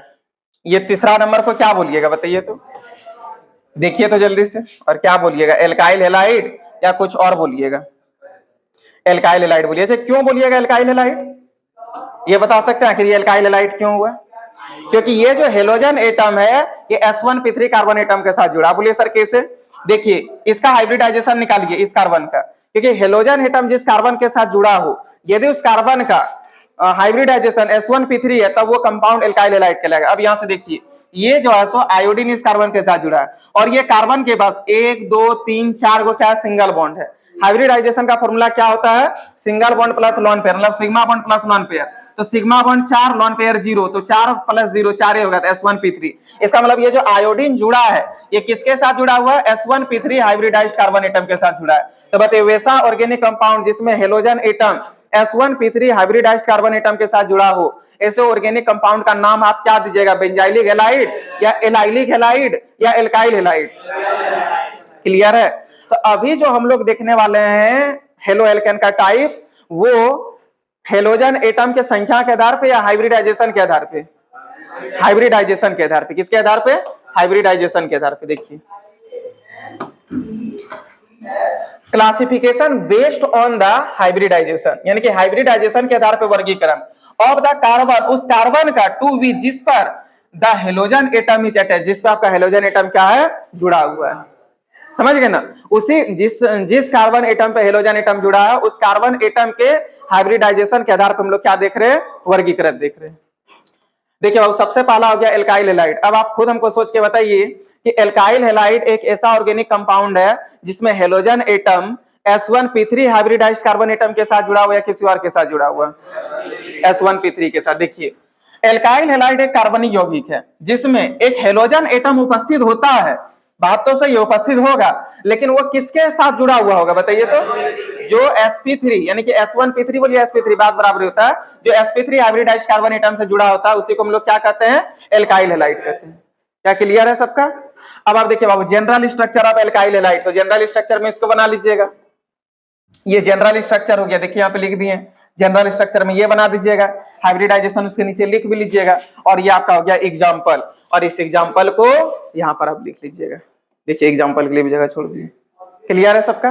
ये तीसरा नंबर को क्या बोलिएगा बताइए तो? देखिए तो जल्दी से, और क्या बोलिएगा? एल्काइल हैलाइड या कुछ और बोलिएगा? एल्काइल हैलाइड बोलिए। अच्छा क्यों बोलिएगा एल्काइल हैलाइड? ये बता सकते हैं आखिर ये एल्काइल हैलाइड क्यों हुआ? क्योंकि ये जो हेलोजन एटम है ये S1P3 कार्बन एटम के साथ जुड़ा। बोलिए सर कैसे? देखिए इसका हाइब्रिडाइजेशन निकालिए इस कार्बन का, क्योंकि हेलोजन एटम जिस कार्बन के साथ जुड़ा हो यदि उस कार्बन का हाइब्रिडाइजेशन S1P3 है तब वो कंपाउंड एल्काइल हैलाइड कहलाएगा। अब यहां से देखिए ये जो है सो आयोडीन इस कार्बन के साथ जुड़ा है, और ये कार्बन के पास 1 2 3 4 गो क्या सिंगल बॉन्ड है। हाइब्रिडाइजेशन का फॉर्मूला क्या होता है? Single bond plus lone pair, मतलब sigma bond plus lone pair. तो सिग्मा बॉन्ड 4 लोन पेयर 0, तो 4 + 0 4 ही होगा, तो S1P3। इसका मतलब ये जो आयोडीन जुड़ा है ये किसके साथ जुड़ा हुआ है? S1P3 हाइब्रिडाइज्ड कार्बन एटम के साथ जुड़ा है। तो बताइए वैसा ऑर्गेनिक कंपाउंड जिसमें halogen atom S1P3 hybridised carbon atom के साथ जुड़ा हो, ऐसे ऑर्गेनिक कंपाउंड का नाम आप क्या दीजिएगा? बेंजाइलिक हैलाइड या एलाइलिक हैलाइड या एल्काइल हैलाइड? क्लियर है? तो अभी जो हम लोग देखने वाले हैं हेलो एल्केन का टाइप्स, वो हेलोजन एटम के संख्या के आधार पे या हाइब्रिडाइजेशन के आधार पे? हाइब्रिडाइजेशन के आधार पे। किसके आधार पे? हाइब्रिडाइजेशन के आधार पे। देखिए, classification based on the hybridization, यानी कि हाइब्रिडाइजेशन के आधार पर वर्गीकरण ऑफ द कार्बन, उस कार्बन का टू बी जिस पर the halogen atom is attach, जिस पर आपका हेलोजन एटम क्या है? जुड़ा हुआ है। समझ गए ना? उसी जिस कार्बन एटम पे हेलोजन एटम जुड़ा है उस कार्बन एटम के हाइब्रिडाइजेशन के आधार पर हम लोग क्या देख रहे हैं? वर्गीकरण देख रहे हैं। देखिए बाबू, सबसे पहला हो गया एल्काइल हैलाइड। अब आप खुद हमको सोच के बताइए कि एल्काइल हैलाइड एक ऐसा ऑर्गेनिक कंपाउंड है जिसमें halogen atom S1P3 hybridised carbon atom के साथ जुड़ा हुआ है, किसी और के साथ जुड़ा हुआ? S1P3 के साथ। देखिए, एल्काइल हैलाइड एक कार्बनिक यौगिक है जिसमें एक हेलोजन एटम उपस्थित होता है। बात तो सही है, उपस्थित होगा, लेकिन वो किसके साथ जुड़ा हुआ होगा बताइए तो? जो sp3 यानी कि S1P3 बोलिए sp3, बात बराबर होता है। जो sp3 हाइब्रिडाइज्ड कार्बन एटम से जुड़ा होता है उसी को हम लोग क्या कहते हैं? एल्काइल हैलाइड कहते हैं। क्या क्लियर है सबका? अब आप देखिए बाबू, general structure of alkyl halide, तो जनरल स्ट्रक्चर में इसको बना लीजिएगा। ये जनरल स्ट्रक्चर हो गया, देखिए यहाँ पे लिख दिए जनरल स्ट्रक्चर में ये बना दीजिएगा, हाइब्रिडाइजेशन उसके नीचे लिख भी लीजिएगा, और ये आपका हो गया एग्जाम्पल, और इस एग्जाम्पल को यहाँ पर आप लिख लीजिएगा। देखिए एग्जाम्पल के लिए भी जगह छोड़ दीजिए। क्लियर है सबका?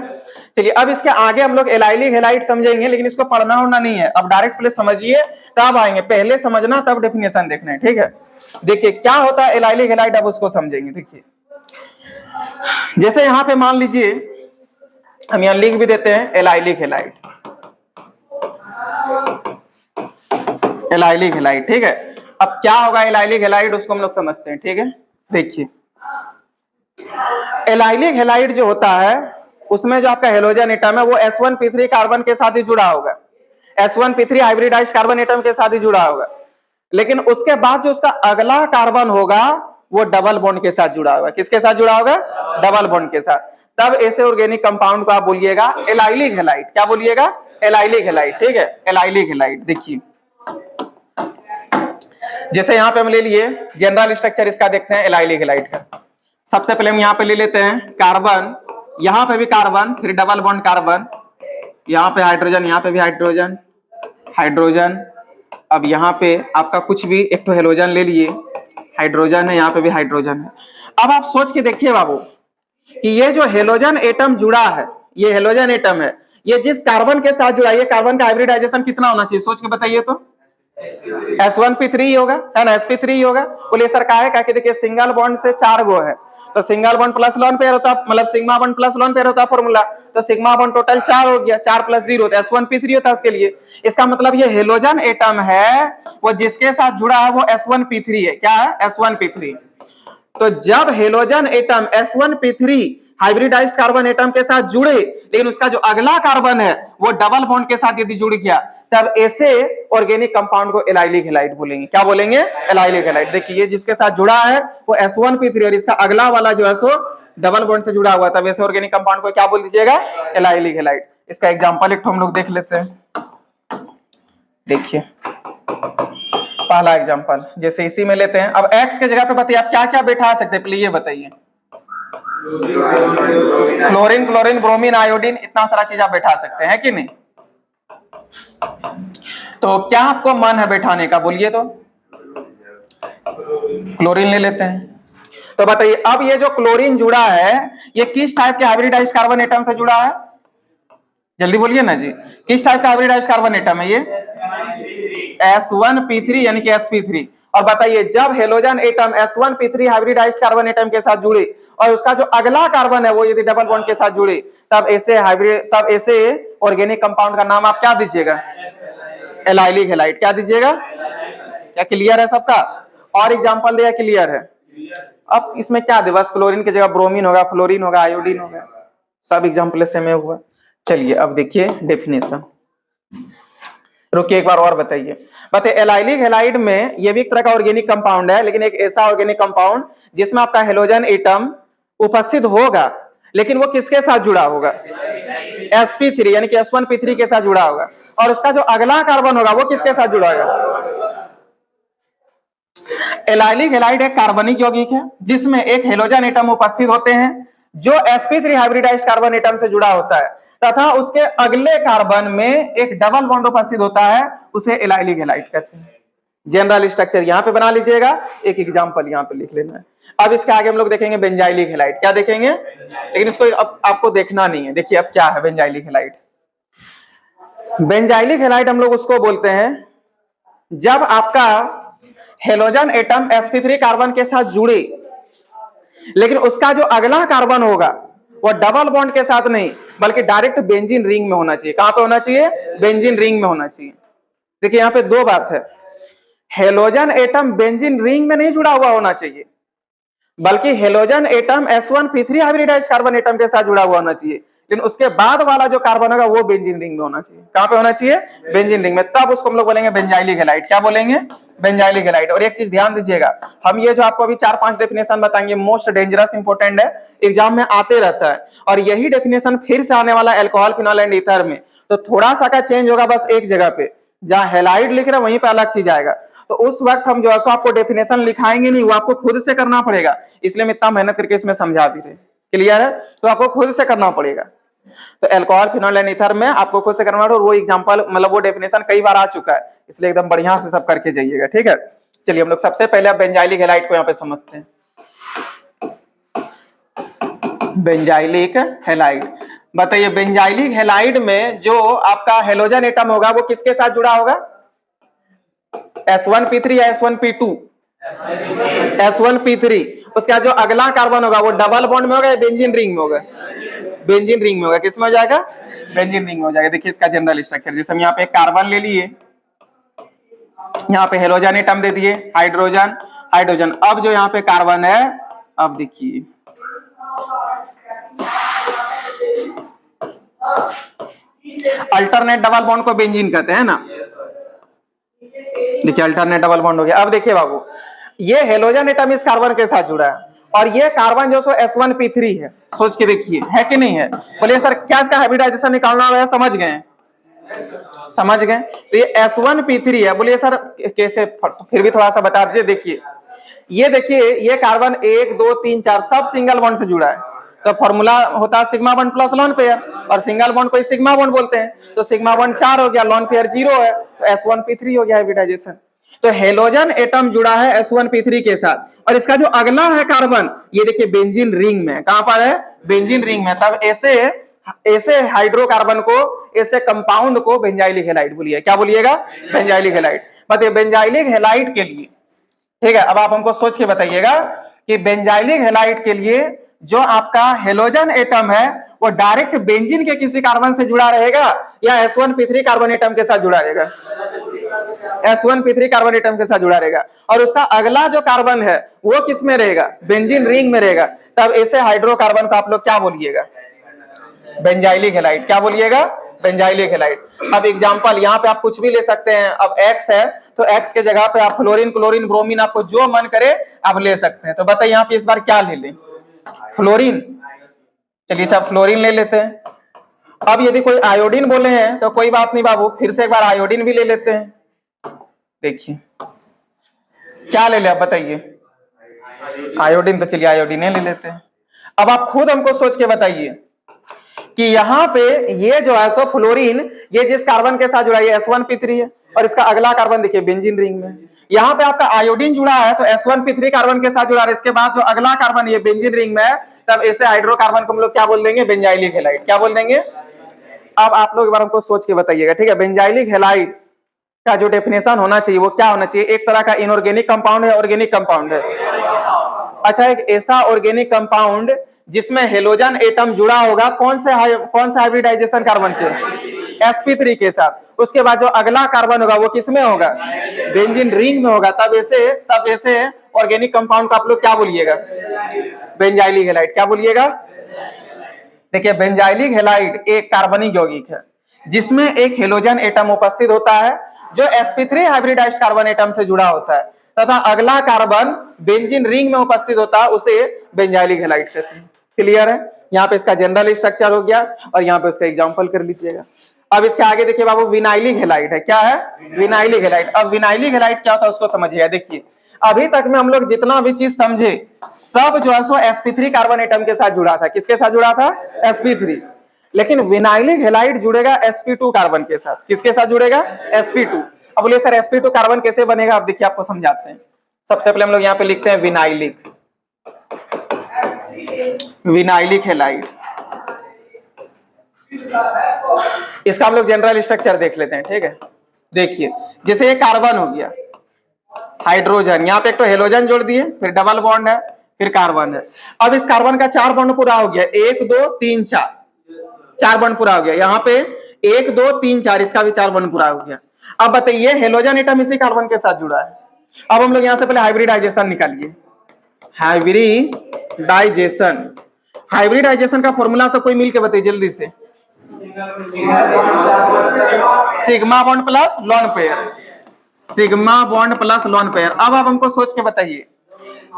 चलिए अब इसके आगे हम लोग एलाइलिक हैलाइड समझेंगे, लेकिन इसको पढ़ना होना नहीं है, अब डायरेक्ट पहले समझिए तब आएंगे, पहले समझना तब डेफिनेशन देखना है, ठीक है? देखिए क्या होता है एलाइलिक हैलाइड, अब उसको समझेंगे। देखिए जैसे यहाँ पे मान लीजिए हम यहाँ लिख भी देते हैं एलाइलिक हैलाइड, एलाइलिक हैलाइड, ठीक है? अब क्या होगा एलाइलिक हैलाइड उसको हम लोग समझते हैं, ठीक है? देखिए एलाइलिक हैलाइड जो होता है उसमें जो आपका हेलोजन एटम है वो S1P3 कार्बन के साथ ही जुड़ा होगा, S1P3 हाइब्रिडाइज्ड कार्बन एटम के साथ ही जुड़ा होगा, लेकिन उसके बाद जो उसका अगला कार्बन होगा वो डबल बॉन्ड के साथ जुड़ा होगा। किसके साथ जुड़ा होगा? डबल बॉन्ड के साथ। तब ऐसे ऑर्गेनिक कंपाउंड को आप बोलिएगा एलाइलिक हैलाइड। क्या बोलिएगा? एलाइलिक हैलाइड, ठीक है? Allylic halide. देखिए जैसे यहाँ पे हम ले लिए जनरल स्ट्रक्चर इसका देखते हैं एलाइलिक हैलाइड का। सबसे पहले हम यहाँ पे ले लेते हैं कार्बन, यहाँ पे भी कार्बन, फिर डबल बॉन्ड कार्बन, यहाँ पे हाइड्रोजन, यहाँ पे भी हाइड्रोजन, हाइड्रोजन, अब यहाँ पे आपका कुछ भी एक तो हेलोजन ले लिए, हाइड्रोजन है, यहाँ पे भी हाइड्रोजन है। अब आप सोच के देखिए बाबू कि ये जो हेलोजन एटम जुड़ा है, ये हेलोजन एटम है, ये जिस कार्बन के साथ जुड़ा है, ये कार्बन का हाइब्रिडाइजेशन कितना होना चाहिए? सोच के बताइए तो। S1P3 ही होगा, है ना? sp3 ही होगा। बोलिए सर काहे? क्या कि देखिए सिंगल बॉन्ड से 4 गो है, तो single bond plus lone pair होता है, मतलब sigma bond plus lone pair होता है फॉर्मूला, तो सिग्मा बॉन्ड टोटल 4 हो गया, 4 + 0 तो S1P3 होता है उसके लिए। इसका मतलब ये हेलोजन एटम है वो जिसके साथ जुड़ा है वो S1P3 है। क्या है? S1P3। तो जब halogen atom S1P3 hybridised carbon atom के साथ जुड़े, लेकिन उसका जो अगला कार्बन है वो डबल बॉन्ड के साथ यदि जुड़ गया, तब ऐसे ऑर्गेनिक कंपाउंड को एलाइलिक हैलाइड बोलेंगे। क्या बोलेंगे? Allylic halide. देखिए ये जिसके साथ जुड़ा है वो S1P3 और इसका अगला वाला जो है सो डबल बॉन्ड से जुड़ा हुआ, तब ऐसे ऑर्गेनिक कंपाउंड को क्या बोल दीजिएगा? Allylic halide. इसका एग्जांपल एक हम लोग देख लेते हैं। देखिए पहला एग्जांपल जैसे इसी में लेते हैं। अब X के जगह पे बताइए आप क्या क्या बैठा सकते हैं, प्लीज ये बताइए। क्लोरीन, क्लोरीन, ब्रोमीन, आयोडीन, इतना सारा चीज आप बैठा सकते हैं कि नहीं? तो क्या आपको मन है बैठाने का? बोलिए तो। क्लोरीन ले लेते हैं। तो बताइए अब ये जो क्लोरीन जुड़ा है ये किस टाइप के हाइब्रिडाइज्ड कार्बन एटम से जुड़ा है? जल्दी बोलिए ना जी, किस टाइप का हाइब्रिडाइज्ड कार्बन एटम है ये? S1P3 यानी कि sp3। और बताइए जब halogen atom S1P3 hybridised carbon atom के साथ जुड़े और उसका जो अगला कार्बन है वो यदि डबल बॉन्ड के साथ जुड़े, तब ऐसे ऑर्गेनिक कंपाउंड का नाम आप क्या दीजिएगा? Allylic halide. क्या दीजिएगा? क्या क्लियर है सबका? और एग्जांपल दिया, क्लियर है? अब इसमें क्या दे, बस क्लोरीन की जगह ब्रोमीन होगा, फ्लोरीन होगा, आयोडीन होगा, सब एग्जांपल से में हुआ। चलिए अब देखिए डेफिनेशन। रुकिए एक बार और बताइए एलाइलिक हैलाइड में ये भी एक तरह का ऑर्गेनिक कंपाउंड है, लेकिन एक ऐसा ऑर्गेनिक कंपाउंड जिसमें आपका हेलोजन एटम उपस्थित होगा, लेकिन वो किसके साथ जुड़ा होगा? sp3 यानी कि S1P3 के साथ जुड़ा होगा, और उसका जो अगला कार्बन होगा वो किसके साथ जुड़ा होगा? एलाइलिक हैलाइड एक कार्बनिक यौगिक है जिसमें एक हेलोजन एटम उपस्थित होते हैं जो sp3 हाइब्रिडाइज्ड कार्बन एटम से जुड़ा होता है। तथा उसके अगले कार्बन में एक डबल बॉन्ड उपस्थित होता है, उसे एलाइलिक हैलाइड कहते हैं। जनरल स्ट्रक्चर यहां पे बना लीजिएगा, एक एग्जांपल यहां पे लिख लेना है। अब इसके आगे हम लोग देखेंगे बेंजाइलिक हैलाइड। क्या देखेंगे, लेकिन इसको अब आपको देखना नहीं है। देखिए अब क्या है बेंजाइलिक हैलाइड। बेंजाइलिक हैलाइड हम लोग उसको बोलते हैं जब आपका हेलोजन एटम sp3 कार्बन के साथ जुड़े, लेकिन उसका जो अगला कार्बन होगा वो डबल बॉन्ड के साथ नहीं बल्कि डायरेक्ट बेंजीन रिंग में होना चाहिए। कहां पे होना चाहिए, बेंजीन रिंग में होना चाहिए। देखिए यहां पे दो बात है, हेलोजन एटम बेंजीन रिंग में नहीं जुड़ा हुआ होना चाहिए, बल्कि halogen atom s1p3 hybridised carbon atom के साथ जुड़ा हुआ होना चाहिए, लेकिन उसके बाद वाला जो कार्बन होगा वो बेंजीन रिंग में होना चाहिए। कहां पे होना चाहिए, बेंजीन रिंग में। तब उसको हम लोग बोलेंगे बेंजाइलिक हैलाइड। क्या बोलेंगे, बेंजाइलिक हैलाइड। और एक चीज ध्यान दीजिएगा, हम ये जो आपको अभी 4-5 डेफिनेशन बताएंगे मोस्ट डेंजरस इंपोर्टेंट है, एग्जाम में आते रहता है, और यही डेफिनेशन फिर से आने वाला अल्कोहल फिनॉल एंड ईथर में। तो थोड़ा सा का चेंज होगा बस एक जगह पे, जहां हैलाइड लिख रहे हैं वहीं पे अलग चीज आएगा। तो उस वक्त हम जो है सो आपको डेफिनेशन लिखाएंगे नहीं, वो आपको खुद से करना पड़ेगा। इसलिए हम इतना मेहनत करके इसमें समझा भी रहे। क्लियर है, तो आपको खुद से करना पड़ेगा। तो अल्कोहल फिनॉल एंड ईथर में आपको खुद से करना पड़ेगा, और वो एग्जांपल मतलब वो डेफिनेशन कई बार आ चुका है, इसलिए एकदम बढ़िया से सब करके जाइएगा। ठीक है, चलिए हम लोग सबसे पहले बेंजाइलिक हैलाइड को यहाँ पे समझते हैं। बेंजाइलिक हैलाइड, बताइए बेंजाइलिक हैलाइड में जो आपका हेलोजन एटम होगा वो किसके साथ जुड़ा होगा, S1p3 या S1p2, S1p3। उसका जो अगला कार्बन होगा वो डबल बॉन्ड में होगा या बेंजीन रिंग में होगा, बेंजीन रिंग में होगा। किसमें हो जाएगा, बेंजीन रिंग में हो जाएगा। देखिए इसका जनरल स्ट्रक्चर, जैसे हम यहाँ पे कार्बन ले लिए, यहाँ पे हेलोजन एटम दे दिए, हाइड्रोजन हाइड्रोजन। अब जो यहाँ पे कार्बन है, अब देखिए अल्टरनेट डबल बॉन्ड को बेंजीन कहते हैं ना। देखिए अल्टरनेट डबल बॉन्ड हो गया। अब देखिए बाबू, ये हेलोजन एटम इस कार्बन के साथ जुड़ा है, और ये कार्बन जो सो S1p3 है। सोच के देखिए है कि नहीं है। बोलिए सर क्या इसका हाइब्रिडाइजेशन निकालना है, समझ गए, समझ गए। तो ये S1p3 है। बोलिए सर कैसे, फिर भी थोड़ा सा बता दीजिए। देखिए ये देखिए, ये कार्बन 1 2 3 4 सब सिंगल बॉन्ड से जुड़ा है। तो फॉर्मूला होता है sigma bond plus lone pair, और सिंगल बॉन्ड को सिग्मा बॉन्ड बोलते हैं। तो सिग्मा बॉन्ड 4 हो गया, लोन पेयर 0 है, तो S1p3 हो गया हाइब्रिडाइजेशन। तो हेलोजन एटम जुड़ा है S1p3 के साथ, और इसका जो अगला है कार्बन, ये देखिए बेंजीन रिंग में। कहां पर है, बेंजीन रिंग में। तब ऐसे हाइड्रोकार्बन को, ऐसे कंपाउंड को बेंजाइलिक हैलाइड बोलिए। क्या बोलिएगा, बेंजाइलिक हैलाइड। बताइए बेंजाइलिक हैलाइड के लिए, ठीक है, अब आप हमको सोच के बताइएगा कि बेंजाइलिक हैलाइड के लिए जो आपका हेलोजन एटम है वो डायरेक्ट बेंजीन के किसी कार्बन से जुड़ा रहेगा या S1p3 कार्बन एटम के साथ जुड़ा रहेगा, S1p3 कार्बन एटम के साथ जुड़ा रहेगा। और उसका अगला जो कार्बन है वो किस में रहेगा, बेंजीन रिंग में रहेगा। तब ऐसे हाइड्रोकार्बन को आप लोग क्या बोलिएगा, बेंजाइलिक हैलाइड। क्या बोलिएगा, बेंजाइलिक हैलाइड। अब एग्जांपल यहाँ पे आप कुछ भी ले सकते हैं। अब X है तो X के जगह पे आप फ्लोरीन क्लोरीन ब्रोमीन, आपको जो मन करे आप ले सकते हैं। तो बताइए यहाँ पे इस बार क्या ले लें, फ्लोरीन। चलिए अच्छा फ्लोरीन ले लेते हैं। अब यदि कोई आयोडीन बोले हैं तो कोई बात नहीं बाबू, फिर से एक बार आयोडीन भी ले लेते हैं। देखिए क्या ले ले, आप बताइए, आयोडीन। तो चलिए आयोडीन ले लेते हैं। अब आप खुद हमको सोच के बताइए कि यहाँ पे ये जो है सो फ्लोरीन, ये जिस कार्बन के साथ जुड़ा है S1p3 है, और इसका अगला कार्बन देखिए बेंजीन रिंग में। यहाँ पे आपका आयोडीन जुड़ा है तो S1p3 कार्बन के साथ जुड़ा है, इसके बाद जो अगला कार्बन ये बेंजीन रिंग में है, तब ऐसे हाइड्रोकार्बन को हम लोग क्या बोल देंगे, बेंजाइलिक हैलाइड। क्या बोल देंगे। अब आप लोग एक बार हमको सोच के बताइएगा, ठीक है। बेंजाइलिक हैलाइड का जो डेफिनेशन होना चाहिए वो क्या होना चाहिए, एक तरह का इनऑर्गेनिक कंपाउंड है, ऑर्गेनिक कंपाउंड है। अच्छा, एक ऐसा ऑर्गेनिक कंपाउंड जिसमें हेलोजन एटम जुड़ा होगा, कौन से हाइब्रिडाइजेशन कार्बन के, sp3 के साथ। उसके बाद जो अगला कार्बन होगा वो किसमें होगा, बेंजीन रिंग में होगा। तब ऐसे ऑर्गेनिक कंपाउंड को आप लोग क्या बोलिएगा, बेंजाइलिक हैलाइड। क्या बोलिएगा। देखिए बेंजाइलिक हैलाइड एक कार्बनिक यौगिक है जिसमें एक हेलोजन एटम उपस्थित होता है जो sp3 हाइब्रिडाइज्ड कार्बन एटम से जुड़ा होता है, तथा अगला कार्बन बेंजीन रिंग में उपस्थित होता है, उसे बेंजाइलिक हैलाइड कहते हैं। क्लियर है। यहाँ पे इसका जनरल स्ट्रक्चर हो गया, और यहाँ पे उसका एग्जांपल कर लीजिएगा। अब इसके आगे देखिए बाबू, विनाइलिक हैलाइड है। क्या है, विनाइलिक हैलाइड। अब विनाइलिक हैलाइड क्या होता है उसको समझिएगा। देखिए अभी तक में हम लोग जितना भी चीज समझे सब जो है सो sp3 कार्बन एटम के साथ जुड़ा था। किसके साथ जुड़ा था, sp3। लेकिन विनाइलिक हैलाइड जुड़ेगा sp2 कार्बन के साथ। किसके साथ जुड़ेगा? sp2। अब बोलिए सर sp2 कार्बन कैसे बनेगा? अब देखिए आपको समझाते हैं। सबसे पहले हम लोग यहाँ पे लिखते हैं विनाइलिक, विनाइलिक हैलाइड। इसका हम लोग जनरल स्ट्रक्चर देख लेते हैं, ठीक है। देखिए जैसे ये कार्बन हो गया, हाइड्रोजन, यहाँ पे एक तो हेलोजन जोड़ दिए, फिर डबल बॉन्ड है, फिर कार्बन है। अब इस कार्बन का 4 बॉन्ड पूरा हो गया, 1 2 3 4, 4 बॉन्ड पूरा हो गया। यहाँ पे 1 2 3 4, इसका भी 4 बॉन्ड पूरा हो गया। अब बताइए हेलोजन एटम इसी कार्बन के साथ जुड़ा है। अब हम लोग यहाँ से पहले हाइब्रिडाइजेशन निकालिए, हाइब्रिडाइजेशन। हाइब्रिडाइजेशन का फॉर्मूला सब कोई मिलके बताइए जल्दी से। Sigma bond plus lone pair, sigma bond plus lone pair. अब आप हमको सोच के बताइए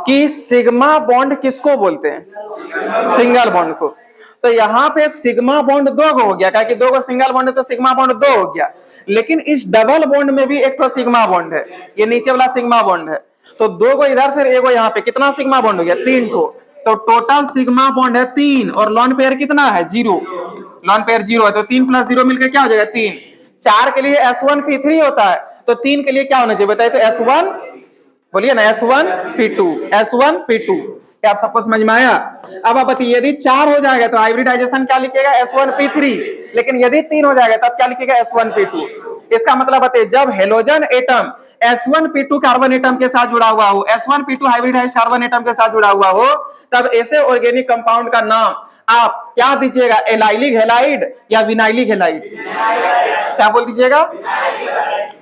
कि सिग्मा बॉन्ड किसको बोलते हैं? सिंगल बॉन्ड को। तो यहाँ पे सिग्मा बॉन्ड 2 हो गया, क्योंकि 2 को सिंगल बॉन्ड है तो सिग्मा बॉन्ड 2 हो गया। लेकिन इस डबल बॉन्ड में भी एक तो सिग्मा बॉन्ड है, ये नीचे वाला सिग्मा बॉन्ड है। तो 2 को इधर से, 1 को यहाँ पे, कितना सिग्मा बॉन्ड हो गया? 3 को। तो टोटल सिग्मा बॉन्ड है 3, और लॉन पेयर कितना है? 0। लॉन पेयर 0 है, तो 3 + 0 मिलकर क्या हो जाएगा? 3। 4 के लिए S1P3 होता है, तो 3 के लिए क्या होना चाहिए बताइए? तो S1, बोलिए ना, S1P2, S1P2। क्या आप सबको समझ में आया? अब आप बताइए यदि 4 हो जाएगा तो हाइब्रिडाइजेशन क्या लिखिएगा? S1P3। लेकिन यदि 3 हो जाएगा तब क्या लिखिएगा? S1P2। इसका मतलब बताइए जब halogen atom S1P2 carbon atom के साथ जुड़ा हुआ हो, S1P2 हाइब्रिडाइज्ड कार्बन एटम के साथ जुड़ा हुआ हो, तब ऐसे ऑर्गेनिक कंपाउंड का नाम आप क्या दीजिएगा? एलाइलिक हैलाइड या विनाइलिक हैलाइड? क्या बोल दीजिएगा?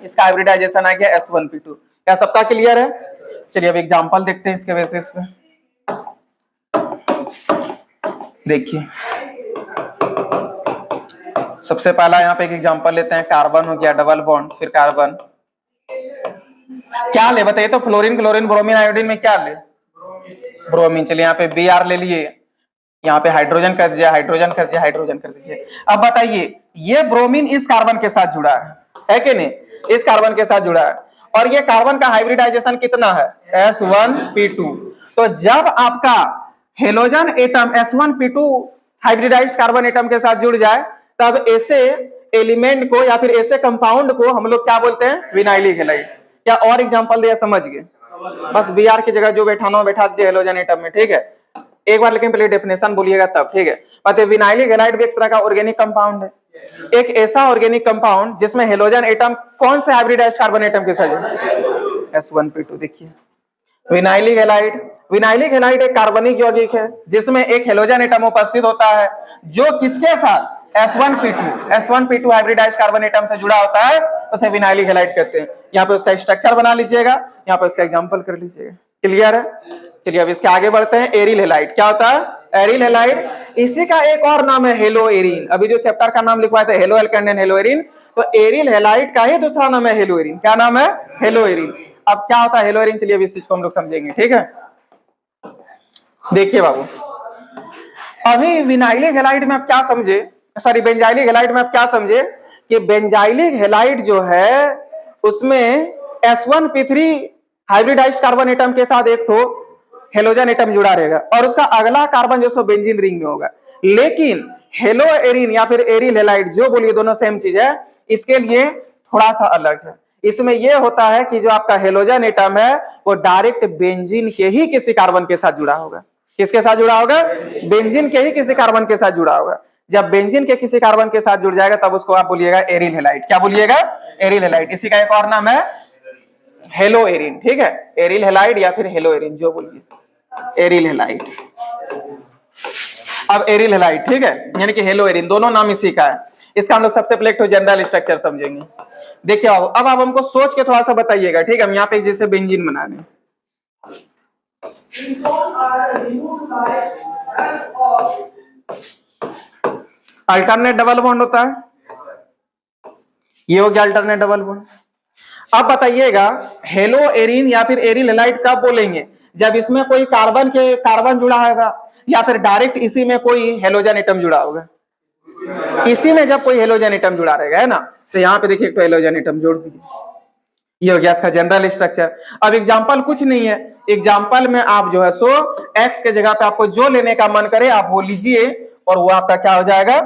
इसका हाइब्रिडाइजेशन आ गया S1P2। क्या सबका क्लियर है? चलिए अब एग्जांपल देखते हैं इसके बेसिस पे। देखिए सबसे पहला यहाँ पे एक एग्जांपल लेते हैं। कार्बन हो गया, डबल बॉन्ड, फिर कार्बन। क्या ले बताइए तो? फ्लोरीन, क्लोरीन, ब्रोमीन, आयोडीन में क्या ले? ब्रोमीन। चलिए यहाँ पे Br ले लिए, यहाँ पे हाइड्रोजन कर दीजिए, हाइड्रोजन कर दीजिए, हाइड्रोजन कर दीजिए। अब बताइए ये ब्रोमीन इस कार्बन के साथ जुड़ा है कि नहीं? इस कार्बन के साथ जुड़ा है, और ये कार्बन का हाइब्रिडाइजेशन कितना है? S1P2। तो जब आपका halogen atom S1P2 hybridised carbon atom के साथ जुड़ जाए, तब ऐसे एलिमेंट को या फिर ऐसे कंपाउंड को हम लोग क्या बोलते हैं? Vinylic halide. क्या और एग्जांपल दिया? समझ गए? बस Br की जगह जो बैठाना हो बैठा दीजिए हेलोजन एटम में, ठीक है। एक बार लेकिन पहले डेफिनेशन बोलिएगा तब, ठीक है। मतलब विनाइलिक हैलाइड भी एक तरह का ऑर्गेनिक कंपाउंड है, एक ऐसा ऑर्गेनिक कंपाउंड जिसमें हेलोजन एटम कौन से हाइब्रिडाइज्ड कार्बन एटम के साथ है? S1P2। देखिए विनाइलिक हैलाइड, विनाइलिक हैलाइड एक कार्बनिक यौगिक है जिसमें एक हेलोजन एटम उपस्थित होता है जो किसके साथ? S1P2 हाइब्रिडाइज्ड कार्बन एटम से जुड़ा होता है, उसे विनाइलिक हैलाइड कहते हैं। यहाँ पे उसका स्ट्रक्चर बना लीजिएगा, यहाँ पे उसका एग्जांपल कर लीजिएगा। क्लियर है? चलिए अब इसके आगे बढ़ते हैं। एरिल हैलाइड क्या होता है? एरिल हैलाइड, इसी का एक और नाम है हेलो एरीन। अभी जो चैप्टर का नाम लिखवाया था halo alkane and hello arene, तो एरिल हैलाइड का ही दूसरा नाम है हेलो एरीन। क्या नाम है? Hello arene. अब क्या होता है हेलो एरीन? चलिए अब इस चीज को हम लोग समझेंगे, ठीक है। देखिए बाबू, अभी विनाइलिक हैलाइड में आप क्या समझे, सॉरी बेंजाइलिक हैलाइड में आप क्या समझे कि बेंजाइलिक हैलाइड जो है उसमें S1P3 हाइब्रिडाइज्ड कार्बन एटम के साथ एक तो हेलोजन एटम जुड़ा रहेगा, और उसका अगला कार्बन जो सो बेंजीन रिंग में होगा। लेकिन हेलो एरीन या फिर एरिल हैलाइड, जो बोलिए दोनों सेम चीज है, इसके लिए थोड़ा सा अलग है। इसमें यह होता है कि जो आपका हेलोजन एटम है वो डायरेक्ट बेंजीन के ही किसी कार्बन के साथ जुड़ा होगा। किसके साथ जुड़ा होगा? बेंजीन के ही किसी कार्बन के साथ जुड़ा होगा। जब बेंजीन के किसी कार्बन के साथ जुड़ जाएगा तब उसको आप बोलिएगा एरिल हैलाइड। क्या बोलिएगा? Aryl halide. इसी का एक और नाम है हेलो एरीन, ठीक है। एरिल हैलाइड या फिर हेलो एरीन, जो बोलिए, एरिल हैलाइड। अब एरिल हैलाइड, ठीक है, यानी कि हेलो एरीन, दोनों नाम इसी का है। इसका हम लोग सबसे पहले एक जनरल स्ट्रक्चर समझेंगे। देखिए अब आप हमको सोच के थोड़ा सा बताइएगा, ठीक है। हम यहाँ पे जैसे बेंजीन बना रहे हैं, अल्टरनेट डबल बॉन्ड होता है, ये हो गया अल्टरनेट डबल बॉन्ड। अब बताइएगा हेलो एरीन या फिर एरिल हैलाइड कब बोलेंगे? जब इसमें कोई कार्बन जुड़ा होगा या फिर डायरेक्ट इसी में कोई हेलोजन एटम जुड़ा होगा। इसी में जब कोई हेलोजन एटम जुड़ा रहेगा, है ना, तो यहाँ पे देखिए एक तो हेलोजन एटम जोड़ दीजिए, ये हो गया इसका जनरल स्ट्रक्चर। अब एग्जांपल कुछ नहीं है, एग्जांपल में आप जो है सो एक्स के जगह पे आपको जो लेने का मन करे आप वो लीजिए, और वो आपका क्या हो जाएगा?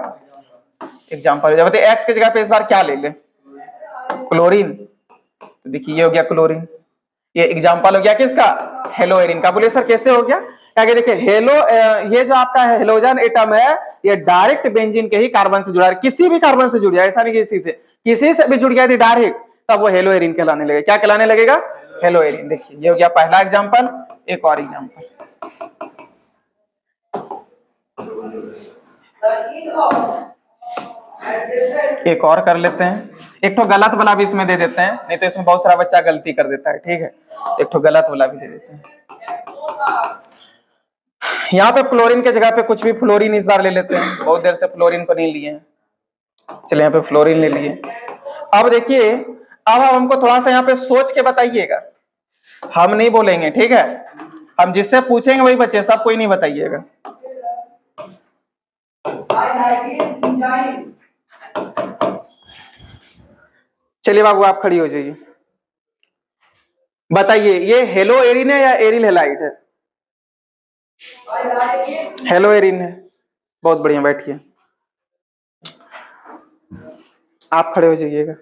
एग्जाम्पल हो जाए। बताइए एक्स की जगह पे इस बार क्या ले ले, क्लोरीन। तो देखिए ये हो गया क्लोरीन, ये एग्जाम्पल हो गया किसका, हेलो एरिन का। बोलिए सर कैसे हो गया, क्या देखिए हेलो, ये जो आपका हेलोजन एटम है ये डायरेक्ट बेंजीन के ही कार्बन से जुड़ा है, किसी भी कार्बन से जुड़ जाए, ऐसा नहीं किसी से भी जुड़ गया थी डायरेक्ट, तब वो हेलो एरिन कहलाने लगेगा। क्या कहलाने लगेगा, हेलो एरिन। देखिए ये हो गया पहला एग्जाम्पल। एक और एग्जाम्पल, एक और कर लेते हैं। एक तो गलत वाला भी इसमें दे देते हैं, नहीं तो इसमें बहुत सारा बच्चा गलती कर देता है, ठीक है। तो एक तो गलत वाला भी दे देते हैं। यहाँ पे फ्लोरीन के जगह पे कुछ भी फ्लोरीन इस बार ले लेते हैं, बहुत देर से फ्लोरीन को नहीं लिए हैं, चलिए यहाँ पे फ्लोरीन ले लिए। अब देखिए, अब हमको थोड़ा सा यहाँ पे सोच के बताइएगा, हम नहीं बोलेंगे, ठीक है। हम जिससे पूछेंगे वही बच्चे, सब कोई नहीं बताइएगा। चलिए बाबू आप खड़ी हो जाइए, बताइए ये हेलो एरिन है या एरिल हेलाइड है, हेलो एरिन है। बहुत बढ़िया, बैठिए, आप खड़े हो जाइएगा।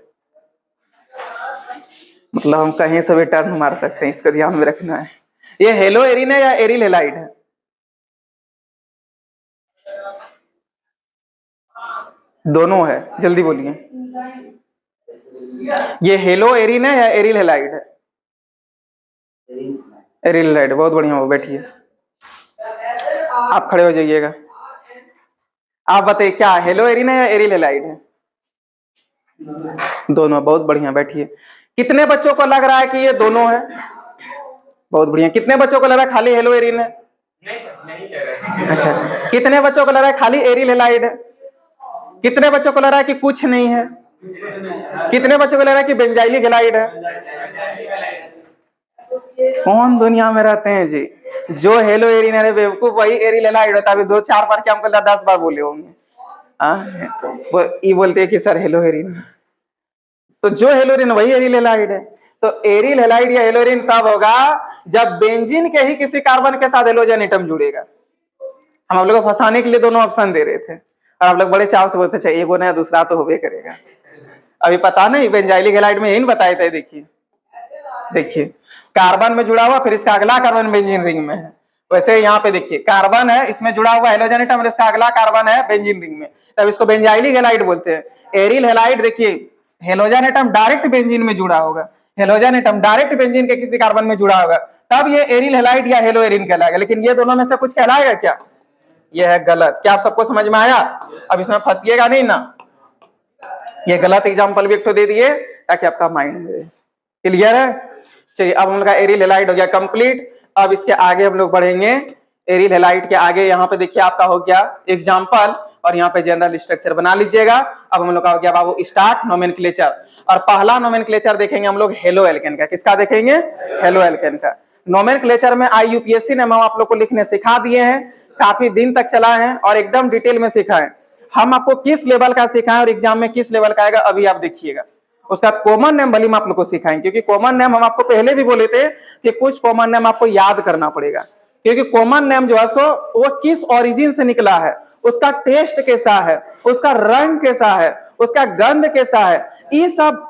मतलब हम कहीं से भी टर्न मार सकते हैं, इसका ध्यान में रखना है। ये हेलो एरिन है या एरिल हेलाइड है, दोनों है, जल्दी बोलिए। ये हेलो एरिन है या एरिल हेलाइड है, एरिल हेलाइड। बहुत बढ़िया, हो बैठिए, आप खड़े हो जाइएगा। आप बताइए क्या हेलो एरिन है या एरिल हेलाइड है, दोनों। बहुत बढ़िया, बैठिए। कितने बच्चों को लग रहा है कि ये दोनों है, बहुत बढ़िया। कितने बच्चों को लग रहा है खाली हेलो एरिन है, नहीं कह रहे। अच्छा, कितने बच्चों को लग रहा है खाली एरिल हेलाइड है, कितने बच्चों को लग रहा है कि कुछ नहीं है, कितने बच्चों को लग रहा है कि बेंजाइलिक हेलाइड है। कौन दुनिया में रहते हैं जी, जो हेलो एरिन है बेवकूफ वही एरिल हेलाइड होता है। अभी 2-4 बार क्या हमको 10 बार बोले होंगे। वो ये बोलते हैं कि सर हेलो एरिन, तो जो हेलो एरिन वही एरिल हेलाइड है। तो एरिल हेलाइड या हेलो एरिन तब होगा जब बेंजीन के ही किसी कार्बन के साथ हेलोजन एटम जुड़ेगा। हम आप लोगों को फंसाने के लिए दोनों ऑप्शन दे रहे थे, और आप लोग बड़े चाव से बोलते चाहिए वो नया दूसरा तो होबे करेगा। अभी पता नहीं बेंजाइलिक हेलाइड में यही बताए थे। देखिए देखिए, कार्बन में जुड़ा हुआ, फिर इसका अगला कार्बन बेंजीन रिंग में है। वैसे यहाँ पे देखिए कार्बन है, इसमें जुड़ा हुआ हेलोजन एटम, इसका अगला कार्बन है बेंजीन रिंग में, तब इसको बेंजाइलिक हेलाइड बोलते हैं। एरिल हेलाइड देखिए हेलोजन एटम डायरेक्ट बेंजीन में जुड़ा होगा, हेलोजन एटम डायरेक्ट बेंजीन के किसी कार्बन में जुड़ा होगा, तब ये एरिल हेलाइड या हेलो एरिन कहलाएगा। लेकिन ये दोनों में से कुछ कहलाएगा क्या, ये है गलत। क्या आप सबको समझ में आया, अब इसमें फंसिएगा नहीं ना। ये गलत एग्जांपल भी एक तो दे दिए ताकि आपका माइंड में क्लियर है। चलिए अब हम लोग का एरिल हेलाइड हो गया कंप्लीट। अब इसके आगे हम लोग बढ़ेंगे, एरिल हेलाइड के आगे यहाँ पे देखिए आपका हो गया एग्जांपल, और यहाँ पे जनरल स्ट्रक्चर बना लीजिएगा। अब हम लोग का हो गया बाबू स्टार्ट नोमेनक्लेचर, और पहला नोमेनक्लेचर देखेंगे हम लोग हेलो एल्केन का। किसका देखेंगे, हेलो एल्केन का। नोमेनक्लेचर में IUPAC ने हम आप लोग को लिखने सिखा दिए हैं, काफी दिन तक चला है और एकदम डिटेल में सिखा है। हम आपको किस लेवल का सिखाएं और एग्जाम में किस लेवल का आएगा अभी आप देखिएगा। उसका कॉमन नेम भले हम आप लोग को सिखाएं, क्योंकि कॉमन नेम हम आपको पहले भी बोले थे कि कुछ कॉमन नेम आपको याद करना पड़ेगा, क्योंकि कॉमन नेम जो है सो वो किस ओरिजिन से निकला है, उसका टेस्ट कैसा है, उसका रंग कैसा है, उसका गंध कैसा है, ये सब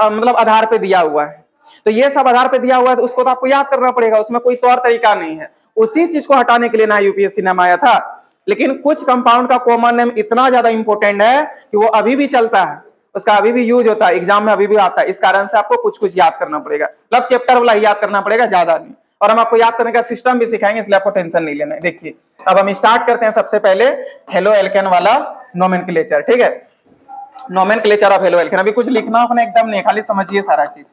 मतलब आधार पे दिया हुआ है। तो ये सब आधार पे दिया हुआ है, तो उसको तो आपको याद करना पड़ेगा, उसमें कोई तौर तरीका नहीं है। उसी चीज को हटाने के लिए ना UPSC नाम आया था। लेकिन कुछ कंपाउंड का कॉमन नेम इतना ज्यादा इंपॉर्टेंट है कि वो अभी भी चलता है, उसका अभी भी यूज होता है, एग्जाम में अभी भी आता है। इस कारण से आपको कुछ कुछ याद करना पड़ेगा, मतलब चैप्टर वाला ही याद करना पड़ेगा, ज्यादा नहीं। और हम आपको याद करने का सिस्टम भी सिखाएंगे, इसलिए आपको टेंशन नहीं लेना है। देखिए अब हम स्टार्ट करते हैं सबसे पहले हेलो एल्केन वाला नोमेनक्लेचर, ठीक है। नोमेनक्लेचर ऑफ हेलो एल्केन, अभी कुछ लिखना अपने एकदम नहीं, खाली समझिए सारा चीज।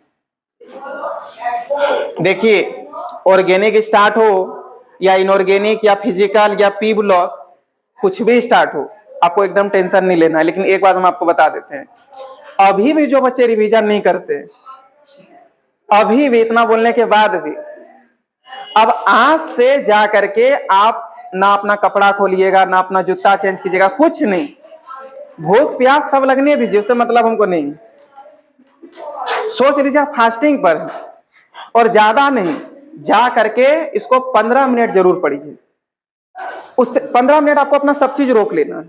देखिए ऑर्गेनिक स्टार्ट हो या इनऑर्गेनिक या फिजिकल या पी ब्लॉक, कुछ भी स्टार्ट हो, आपको एकदम टेंशन नहीं लेना है। लेकिन एक बात हम आपको बता देते हैं, अभी भी जो बच्चे रिवीजन नहीं करते, अभी भी इतना बोलने के बाद भी, अब आज से जा करके आप ना अपना कपड़ा खोलिएगा, ना अपना जूता चेंज कीजिएगा, कुछ नहीं। भूख प्यास सब लगने दीजिए, उससे मतलब हमको नहीं। सोच लीजिए फास्टिंग पर, और ज्यादा नहीं, जा करके इसको 15 मिनट जरूर पढ़िए। उससे 15 मिनट आपको अपना सब चीज रोक लेना है,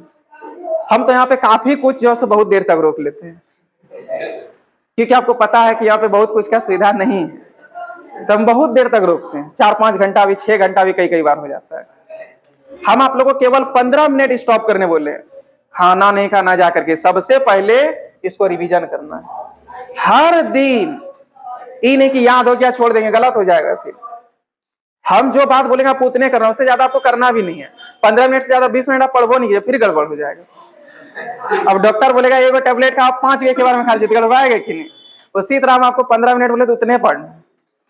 हम तो यहाँ पे काफी कुछ जो है बहुत देर तक रोक लेते हैं, क्योंकि आपको पता है कि यहाँ पे बहुत कुछ का सुविधा नहीं है, तो हम बहुत देर तक रोकते हैं, 4-5 घंटा भी, 6 घंटा भी कई बार हो जाता है। हम आप लोगों को केवल 15 मिनट स्टॉप करने बोले, खाना नहीं खाना जा करके, सबसे पहले इसको रिवीजन करना है हर दिन। ये नहीं कि याद हो गया छोड़ देंगे, गलत हो जाएगा। फिर हम जो बात बोलेंगे आप उतने करना, उससे ज्यादा आपको करना भी नहीं है। 15 मिनट से ज्यादा 20 मिनट आप पढ़वो नहीं, फिर गड़बड़ हो जाएगा। अब डॉक्टर बोलेगा एक टेबलेट का आप 5 के बार में खा लीजिए, गड़बड़ाएगा कि नहीं। उसी तरह हम आपको 15 मिनट बोले तो उतने पढ़ना,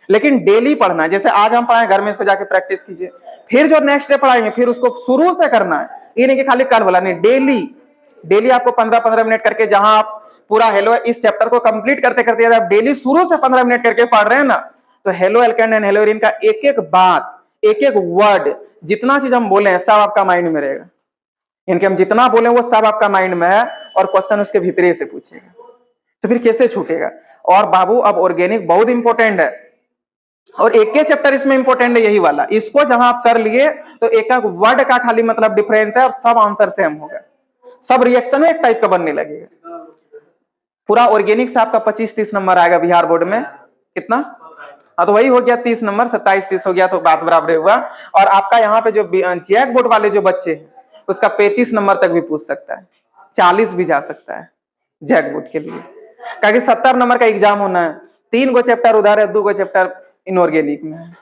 लेकिन डेली पढ़ना है। जैसे आज हम पढ़ाए, घर में इसको जाके प्रैक्टिस कीजिए। फिर जो नेक्स्ट डे पढ़ाएंगे फिर उसको शुरू से करना है, ये नहीं कि खाली कल बोला, नहीं, डेली आपको 15-15 मिनट करके, जहां आप पूरा हेलो इस चैप्टर को कंप्लीट करते करते आप डेली शुरू से 15 मिनट करके पढ़ रहे हैं ना, तो हेलो एल्केन एंड हेलोरीन का एक एक बात, एक एक वर्ड, जितना चीज हम बोले हैं सब आपका माइंड में रहेगा। इनके हम जितना बोले वो सब आपका माइंड में है, और क्वेश्चन उसके भीतरे से पूछेगा, तो फिर कैसे छूटेगा। और बाबू अब ऑर्गेनिक बहुत इंपॉर्टेंट है, और एक के चैप्टर इसमें इंपॉर्टेंट है, यही वाला। इसको जहां आप कर लिए तो एक एक वर्ड का खाली मतलब डिफरेंस है, और सब आंसर सेम होगा, सब रिएक्शन एक टाइप का बनने लगेगा। पूरा ऑर्गेनिक से आपका 25-30 नंबर आएगा बिहार बोर्ड में। कितना? हाँ, तो वही हो गया 30 नंबर, 27-30 हो गया, तो बात बराबर हुआ। और आपका यहाँ पे जो जैक बोर्ड वाले जो बच्चे हैं, उसका 35 नंबर तक भी पूछ सकता है, 40 भी जा सकता है जैक बोर्ड के लिए, क्योंकि 70 नंबर का एग्जाम होना है। 3 गो चैप्टर उधर है, 2 गो चैप्टर इनऑर्गेनिक में है,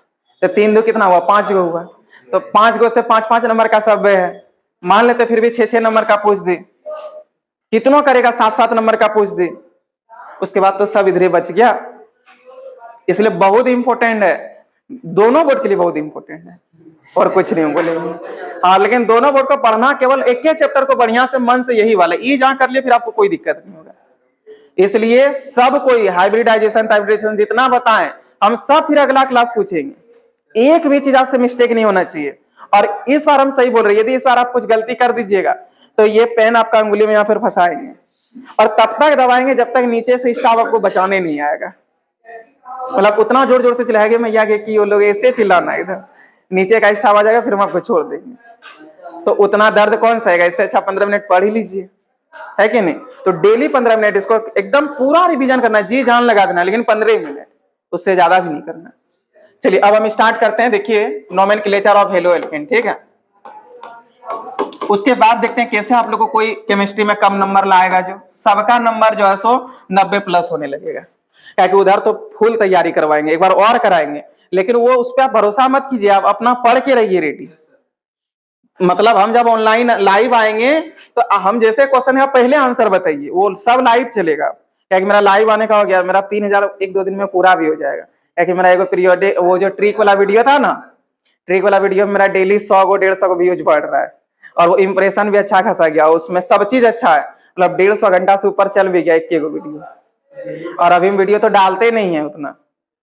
तो 3 2 कितना हुआ? 5 गो हुआ। तो 5 गो से 5-5 नंबर का सब है, मान लेते फिर भी 6-6 नंबर का पूछ दे, कितना करेगा? 7-7 नंबर का पूछ दे, उसके बाद तो सब इधर बच गया। इसलिए बहुत इंपॉर्टेंट है, दोनों बोर्ड के लिए बहुत इंपॉर्टेंट है, और कुछ नहीं बोलेंगे। हाँ, लेकिन दोनों बोर्ड को पढ़ना, केवल एक ही चैप्टर को बढ़िया से मन से, यही वाला ई जहां कर लिए फिर आपको कोई दिक्कत नहीं होगा। इसलिए सब कोई हाइब्रिडाइजेशन टाइब्रिडाइजेशन जितना बताएं हम सब फिर अगला क्लास पूछेंगे, एक भी चीज आपसे मिस्टेक नहीं होना चाहिए। और इस बार हम सही बोल रहे हैं, यदि इस बार आप कुछ गलती कर दीजिएगा तो ये पेन आपका अंगुली में यहाँ फिर फंसाएंगे, और तब तक दबाएंगे जब तक नीचे से स्टाफ आपको बचाने नहीं आएगा। मतलब उतना जोर जोर से चिल्लाएंगे मैया के कि वो लोग ऐसे चिल्लाना, इधर नीचे का स्टाफ आ जाएगा, फिर हम आपको छोड़ देंगे। तो उतना दर्द कौन सहेगा? इससे अच्छा 15 मिनट पढ़ ही लीजिए, है कि नहीं। तो डेली 15 मिनट इसको एकदम पूरा रिवीजन करना, जी जान लगा देना, लेकिन 15 मिनट, उससे ज्यादा भी नहीं करना। चलिए अब हम स्टार्ट करते हैं। देखिए नोमेनक्लेचर ऑफ हेलो एल्केन, ठीक है। उसके बाद देखते हैं कैसे आप लोगों को कोई केमिस्ट्री में कम नंबर लाएगा, जो सबका नंबर जो है सो 90+ होने लगेगा, क्योंकि उधर तो फुल तैयारी करवाएंगे, एक बार और कराएंगे, लेकिन वो उस पर आप भरोसा मत कीजिए, आप अपना पढ़ के रहिए रेडी। मतलब हम जब ऑनलाइन लाइव आएंगे तो हम जैसे क्वेश्चन है आप पहले आंसर बताइए, वो सब लाइव चलेगा। क्या कि मेरा लाइव आने का हो गया, मेरा 3000 1-2 दिन में पूरा भी हो जाएगा। क्या कि मेरा एक पीरियड, वो जो ट्रिक वाला वीडियो था ना, ट्रिक वाला वीडियो में मेरा डेली 100 गो 150 गो व्यूज बढ़ रहा है, और वो इंप्रेशन भी अच्छा खासा गया, उसमें सब चीज अच्छा है। मतलब 150 घंटा से ऊपर चल भी गया एक गो वीडियो। और अभी हम वीडियो तो डालते नहीं है उतना,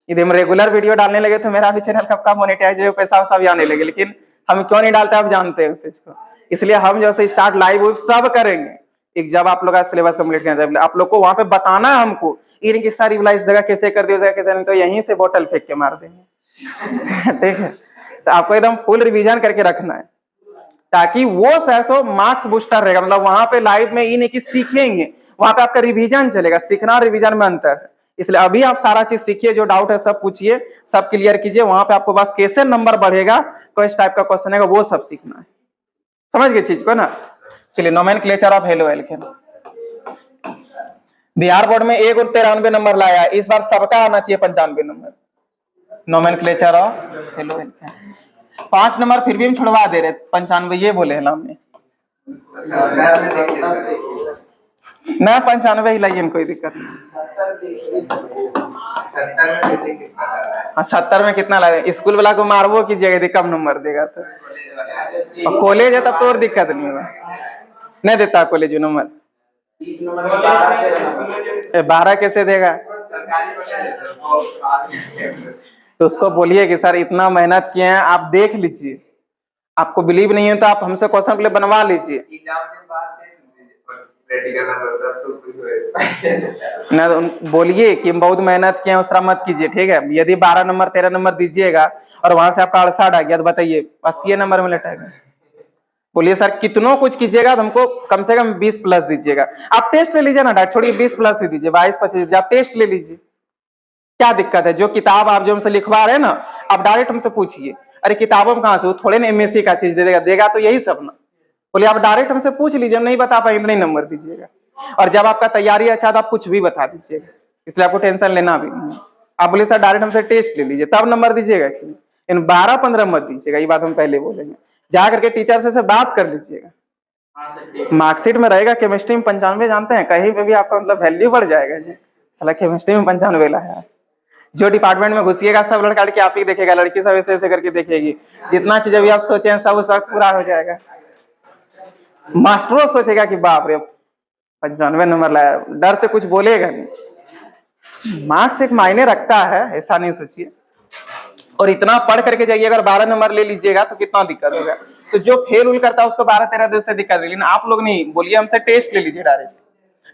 यदि हम रेगुलर वीडियो डालने लगे तो मेरा भी चैनल कब का मोनेटाइज हो, पैसा वैसा भी आने लगे, लेकिन हम क्यों नहीं डालते आप जानते हैं उस चीज को। इसलिए हम जैसे स्टार्ट लाइव सब करेंगे, एक जब आप लोग का सिलेबस कंप्लीट करें आप लोग को वहां पे बताना है हमको, ये कि सर इस जगह कैसे कर दिया, कैसे नहीं, तो यहीं से बोतल फेंक के मार देंगे। ठीक है, तो आपको एकदम फुल रिवीजन करके रखना है, ताकि वो 600 मार्क्स बूस्टर रहेगा। मतलब वहां पे लाइव में ये नहीं कि सीखेंगे, वहां पे आपका रिवीजन चलेगा, सीखना और रिवीजन में अंतर है। इसलिए अभी आप सारा चीज सीखिए, जो डाउट है सब पूछिए, सब क्लियर कीजिए, वहां पे आपको बस कैसे नंबर बढ़ेगा, किस टाइप का क्वेश्चन है वो सब सीखना है। समझ गए चीज को ना। चलिए nomenclature of halo alkane. Bihar board में 1 और 93 नंबर लाया, इस बार सबका आना चाहिए 95 number. Nomenclature of halo alkane 5 number फिर भी हम छुड़वा दे रहे, 95 ये बोले नाम में ना, 95 ही लाइए, कोई दिक्कत नहीं। हाँ 70 में कितना लाए, स्कूल वाला को मारवो कीजिएगा यदि कम नंबर देगा तो। कॉलेज है तब तो और दिक्कत नहीं होगा, नहीं देता कॉलेज नंबर। 12 कैसे देगा? तो उसको बोलिए कि सर इतना मेहनत किए हैं, आप देख लीजिए, आपको बिलीव नहीं है तो आप हमसे क्वेश्चन प्ले बनवा लीजिए ना। बोलिए कि हम बहुत मेहनत किए हैं, उस तरह मत कीजिए, ठीक है। यदि 12 नंबर 13 नंबर दीजिएगा और वहां से आपका 68 आ गया तो बताइए 80 नंबर में लटेगा, बोलिए सर कितनों कुछ कीजिएगा तो हमको कम से कम 20 प्लस दीजिएगा। आप टेस्ट ले लीजिए ना डायरेक्ट, छोड़िए 20 प्लस ही दीजिए, 22-25 आप टेस्ट ले लीजिए, क्या दिक्कत है? जो किताब आप जो हमसे लिखवा रहे हैं ना, आप डायरेक्ट हमसे पूछिए। अरे किताबों में कहां से, वो थोड़े ना एमएससी का चीज दे देगा, देगा तो यही सब ना। बोलिए आप डायरेक्ट हमसे पूछ लीजिए, हम नहीं बता पाएंगे तो नहीं नंबर दीजिएगा। और जब आपका तैयारी अच्छा तो आप कुछ भी बता दीजिएगा, इसलिए आपको टेंशन लेना भी नहीं है। आप बोलिए सर डायरेक्ट हमसे टेस्ट ले लीजिए तब नंबर दीजिएगा, इन 12-15 मत दीजिएगा, ये बात हम पहले बोलेंगे। जा करके टीचर से बात कर लीजिएगा। मार्कशीट में रहेगा केमिस्ट्री में 95, जानते हैं कहीं पे भी आपका मतलब वैल्यू बढ़ जाएगा जी। साला केमिस्ट्री में 95 लाया। जो डिपार्टमेंट में घुसिएगा सब लड़का लड़की आप ही देखेगा, लड़की सब ऐसे ऐसे करके देखेगी। जितना चीज अभी आप सोचे हैं सब उस वक्त पूरा हो जाएगा। मास्टरों सोचेगा कि बाप रे 95 नंबर लाया, डर से कुछ बोलेगा नहीं। मार्क्स एक मायने रखता है, ऐसा नहीं सोचिए। और इतना पढ़ करके जाइए, अगर 12 नंबर ले लीजिएगा तो कितना दिक्कत होगा। तो जो फेल उल करता है उसको 12-13 दिन से दिक्कत है, लेकिन आप लोग नहीं, बोलिए हमसे टेस्ट ले लीजिए, डायरेक्ट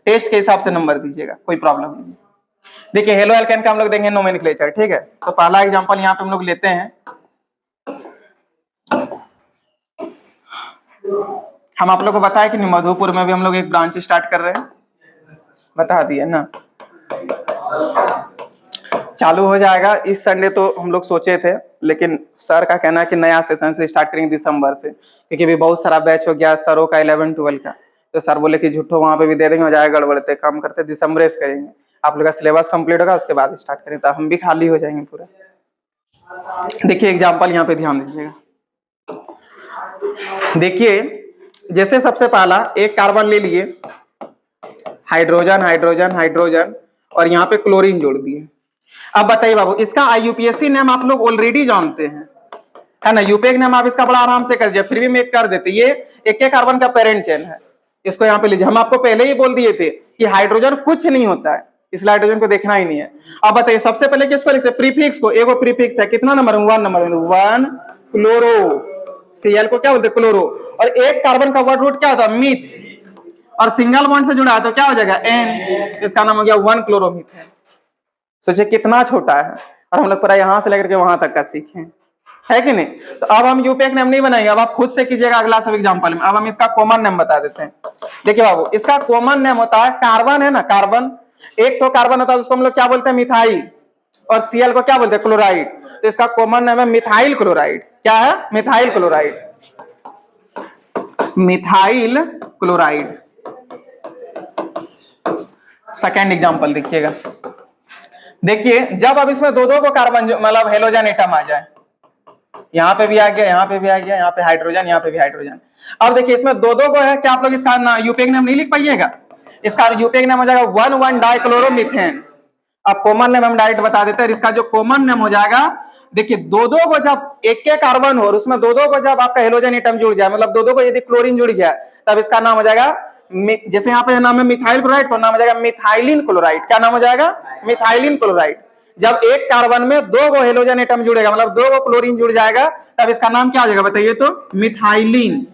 टेस्ट के हिसाब से नंबर दीजिएगा, कोई प्रॉब्लम नहीं। देखिए हेलो एल्केन का हम लोग देंगे नोमेनक्लेचर, ठीक है। तो पहला एग्जांपल यहाँ पे हम लोग लेते हैं। हम आप लोग को बताया कि मधुपुर में भी हम लोग एक ब्रांच स्टार्ट कर रहे हैं, बता दिए ना। चालू हो जाएगा इस संडे, तो हम लोग सोचे थे, लेकिन सर का कहना है कि नया सेशन से स्टार्ट करेंगे दिसंबर से, क्योंकि अभी बहुत सारा बैच हो गया सरों का 11-12 का। तो सर बोले कि झूठो वहां पे भी दे देंगे, हो जाएगा गड़बड़ते, काम करते दिसंबर से करेंगे। आप लोग का सिलेबस कंप्लीट होगा उसके बाद स्टार्ट करें, तो हम भी खाली हो जाएंगे पूरा। देखिए एग्जाम्पल यहाँ पे ध्यान दीजिएगा। देखिए जैसे सबसे पहला एक कार्बन ले लिए, हाइड्रोजन हाइड्रोजन हाइड्रोजन, और यहाँ पे क्लोरीन जोड़ दिए। अब बताइए बाबू, इसका IUPAC नेम आप लोग ऑलरेडी जानते हैं, है ना। यूपेक नेम आप इसका बड़ा आराम से कर दिया, फिर भी मैं कर देते। ये एक कार्बन का पेरेंट चेन है, इसको यहाँ पे लीजिए। हम आपको पहले ही बोल दिए थे कि हाइड्रोजन कुछ नहीं होता है, इसलिए हाइड्रोजन को देखना ही नहीं है। अब बताइए सबसे पहले किसको लिखते हैं? प्रीफिक्स को। एगो प्रीफिक्स है, कितना नंबर? 1 number, 1 chloro. Cl को क्या बोलते हैं? क्लोरो। और एक कार्बन का वर्ड रूट क्या होता है? मीथ। और सिंगल बॉन्ड से जुड़ा है तो क्या हो जाएगा? N। इसका नाम हो गया 1 क्लोरोमीथेन। सोचिए कितना छोटा है, और हम लोग पूरा यहां से लेकर के वहां तक का सीखे, है कि नहीं। तो अब हम यूपेक नेम नहीं बनाएंगे, अब आप खुद से कीजिएगा अगला सब एग्जांपल में। अब हम इसका कॉमन नेम बता देते हैं। देखिए बाबू, इसका कॉमन नेम होता है, कार्बन है ना, कार्बन, एक तो कार्बन होता है उसको हम लोग क्या बोलते हैं? मिथाइल। और Cl को क्या बोलते हैं? क्लोराइड। तो इसका कॉमन नेम है मिथाइल क्लोराइड। क्या है? Methyl chloride. Methyl chloride. Second example देखिएगा। देखिए जब अब इसमें दो को कार्बन मतलब हेलोजन एटम आ जाए, यहाँ पे भी आ गया, यहाँ पे भी आ गया, यहाँ पे हाइड्रोजन, यहाँ पे भी हाइड्रोजन। अब देखिए इसमें दो को है, क्या आप लोग इसका यूपेक नेम नहीं लिख पाइएगा? इसका यूपेक नेम हो जाएगा 1,1 डाइक्लोरोमीथेन। अब कॉमन नेम हम डायरेक्ट बता देते हैं। इसका जो कॉमन नेम हो जाएगा, देखिए दो को जब एक कार्बन हो और उसमें दो को जब आपका हेलोजन एटम जुड़ जाए, मतलब दो को यदि क्लोरीन जुड़ गया, तब इसका नाम हो जाएगा, जैसे यहाँ पे नाम है मिथाइल क्लोराइड, तो नाम हो जाएगा मिथाइलिन क्लोराइड। क्या नाम हो जाएगा? Methylene chloride. जब एक कार्बन में दो को हेलोजन एटम जुड़ेगा, मतलब दो को क्लोरीन जुड़ जाएगा, तब इसका नाम क्या हो जाएगा बताइए तो? मिथाइलिन।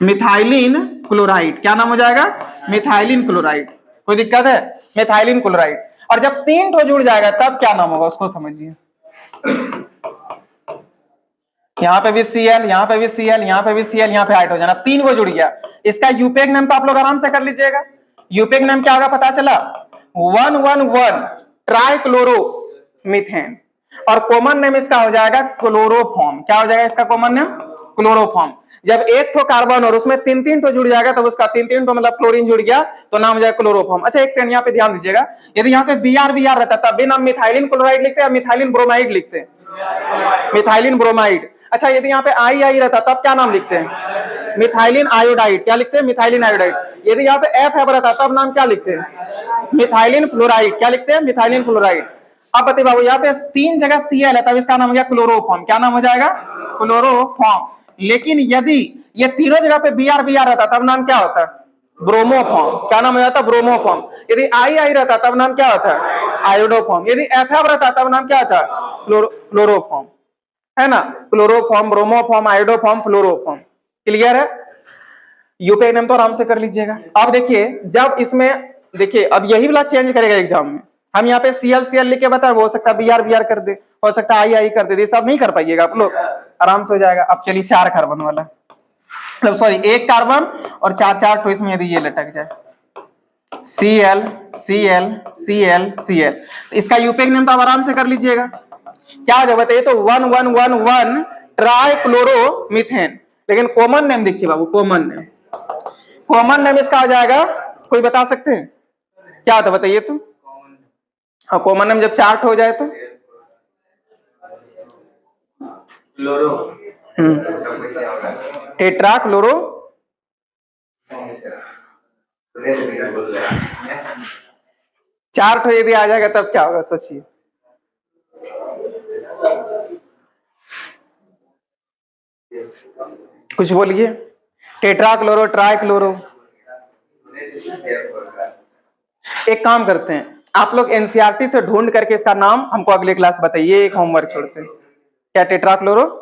Methylene chloride. क्या नाम हो जाएगा? Methylene chloride. कोई दिक्कत है? Methylene chloride. और जब 3 तो जुड़ जाएगा तब क्या नाम होगा उसको समझिए। यहाँ पे भी Cl, यहाँ पे भी Cl, यहाँ पे भी Cl, यहाँ पे हाइड्रोजन। अब 3 को जुड़ गया, इसका यूपेक नेम तो आप लोग आराम से कर लीजिएगा। यूपेक नेम क्या होगा पता चला? 1,1,1 ट्राइक्लोरोमीथेन। और कॉमन नेम इसका हो जाएगा क्लोरोफॉर्म। क्या हो जाएगा इसका कॉमन नेम? क्लोरोफॉर्म। जब एक तो कार्बन और उसमें 3 तो जुड़ जाएगा, तब उसका 3 तो मतलब क्लोरीन जुड़ गया, तो नाम हो जाएगा क्लोरोफॉर्म। अच्छा एक सेकंड यहाँ पे ध्यान दीजिएगा, यदि यहाँ पे Br रहता तब भी नाम मिथाइलिन क्लोराइड लिखते हैं या मिथाइलिन ब्रोमाइड लिखते हैं? Methylene bromide. अच्छा यदि यहाँ पे आई रहता तब क्या नाम लिखते हैं? Methylene iodide. क्या लिखते हैं? Methylene iodide. यदि यहाँ पे F रहता तब नाम क्या लिखते हैं? Methylene fluoride. क्या लिखते हैं? Methylene fluoride. अब बताइए बाबू, यहाँ पे 3 जगह Cl है, तब इसका नाम हो गया क्लोरोफॉर्म। क्या नाम हो जाएगा? क्लोरोफॉर्म। लेकिन यदि ये तीनों जगह पे Br रहता तब नाम क्या होता? ब्रोमोफॉर्म। क्या नाम हो जाता? ब्रोमोफॉर्म। यदि आई रहता तब नाम क्या होता? आयोडोफॉर्म। यदि F रहता तब नाम क्या होता? क्लोरोफॉर्म, है ना। Chloroform, bromoform, iodoform, fluoroform. Clear है? यूपेक नेम तो आराम से कर लीजिएगा। अब देखिए जब इसमें, देखिए अब यही वाला चेंज करेगा एग्जाम में। हम यहाँ पे Cl लिख के बताए, हो सकता है Br कर दे, हो सकता है आई कर दे, सब नहीं कर पाइएगा आप लोग, आराम से हो जाएगा। अब चलिए 4 कार्बन वाला, मतलब सॉरी एक कार्बन और चार चार तो इसमें यदि ये लटक जाए Cl Cl Cl Cl, इसका यूपेक नेम तो आप आराम से कर लीजिएगा। क्या हो जाएगा बताइए, तो 1111 ट्राइक्लोरोमीथेन। लेकिन कॉमन नेम देखिए बाबू, कॉमन नेम इसका हो जाएगा, कोई बता सकते हैं क्या होता बताइए तो? हाँ कॉमन नेम जब चार्ट हो जाए तो टेट्रा क्लोरो, चार्ट यदि आ जाएगा तब क्या होगा सोचिए। कुछ बोलिए, टेट्रा क्लोरो, ट्राई क्लोरो। एक काम करते हैं, आप लोग एनसीईआरटी से ढूंढ करके इसका नाम हमको अगले क्लास बताइए, एक होमवर्क छोड़ते हैं। क्या टेट्रा क्लोरो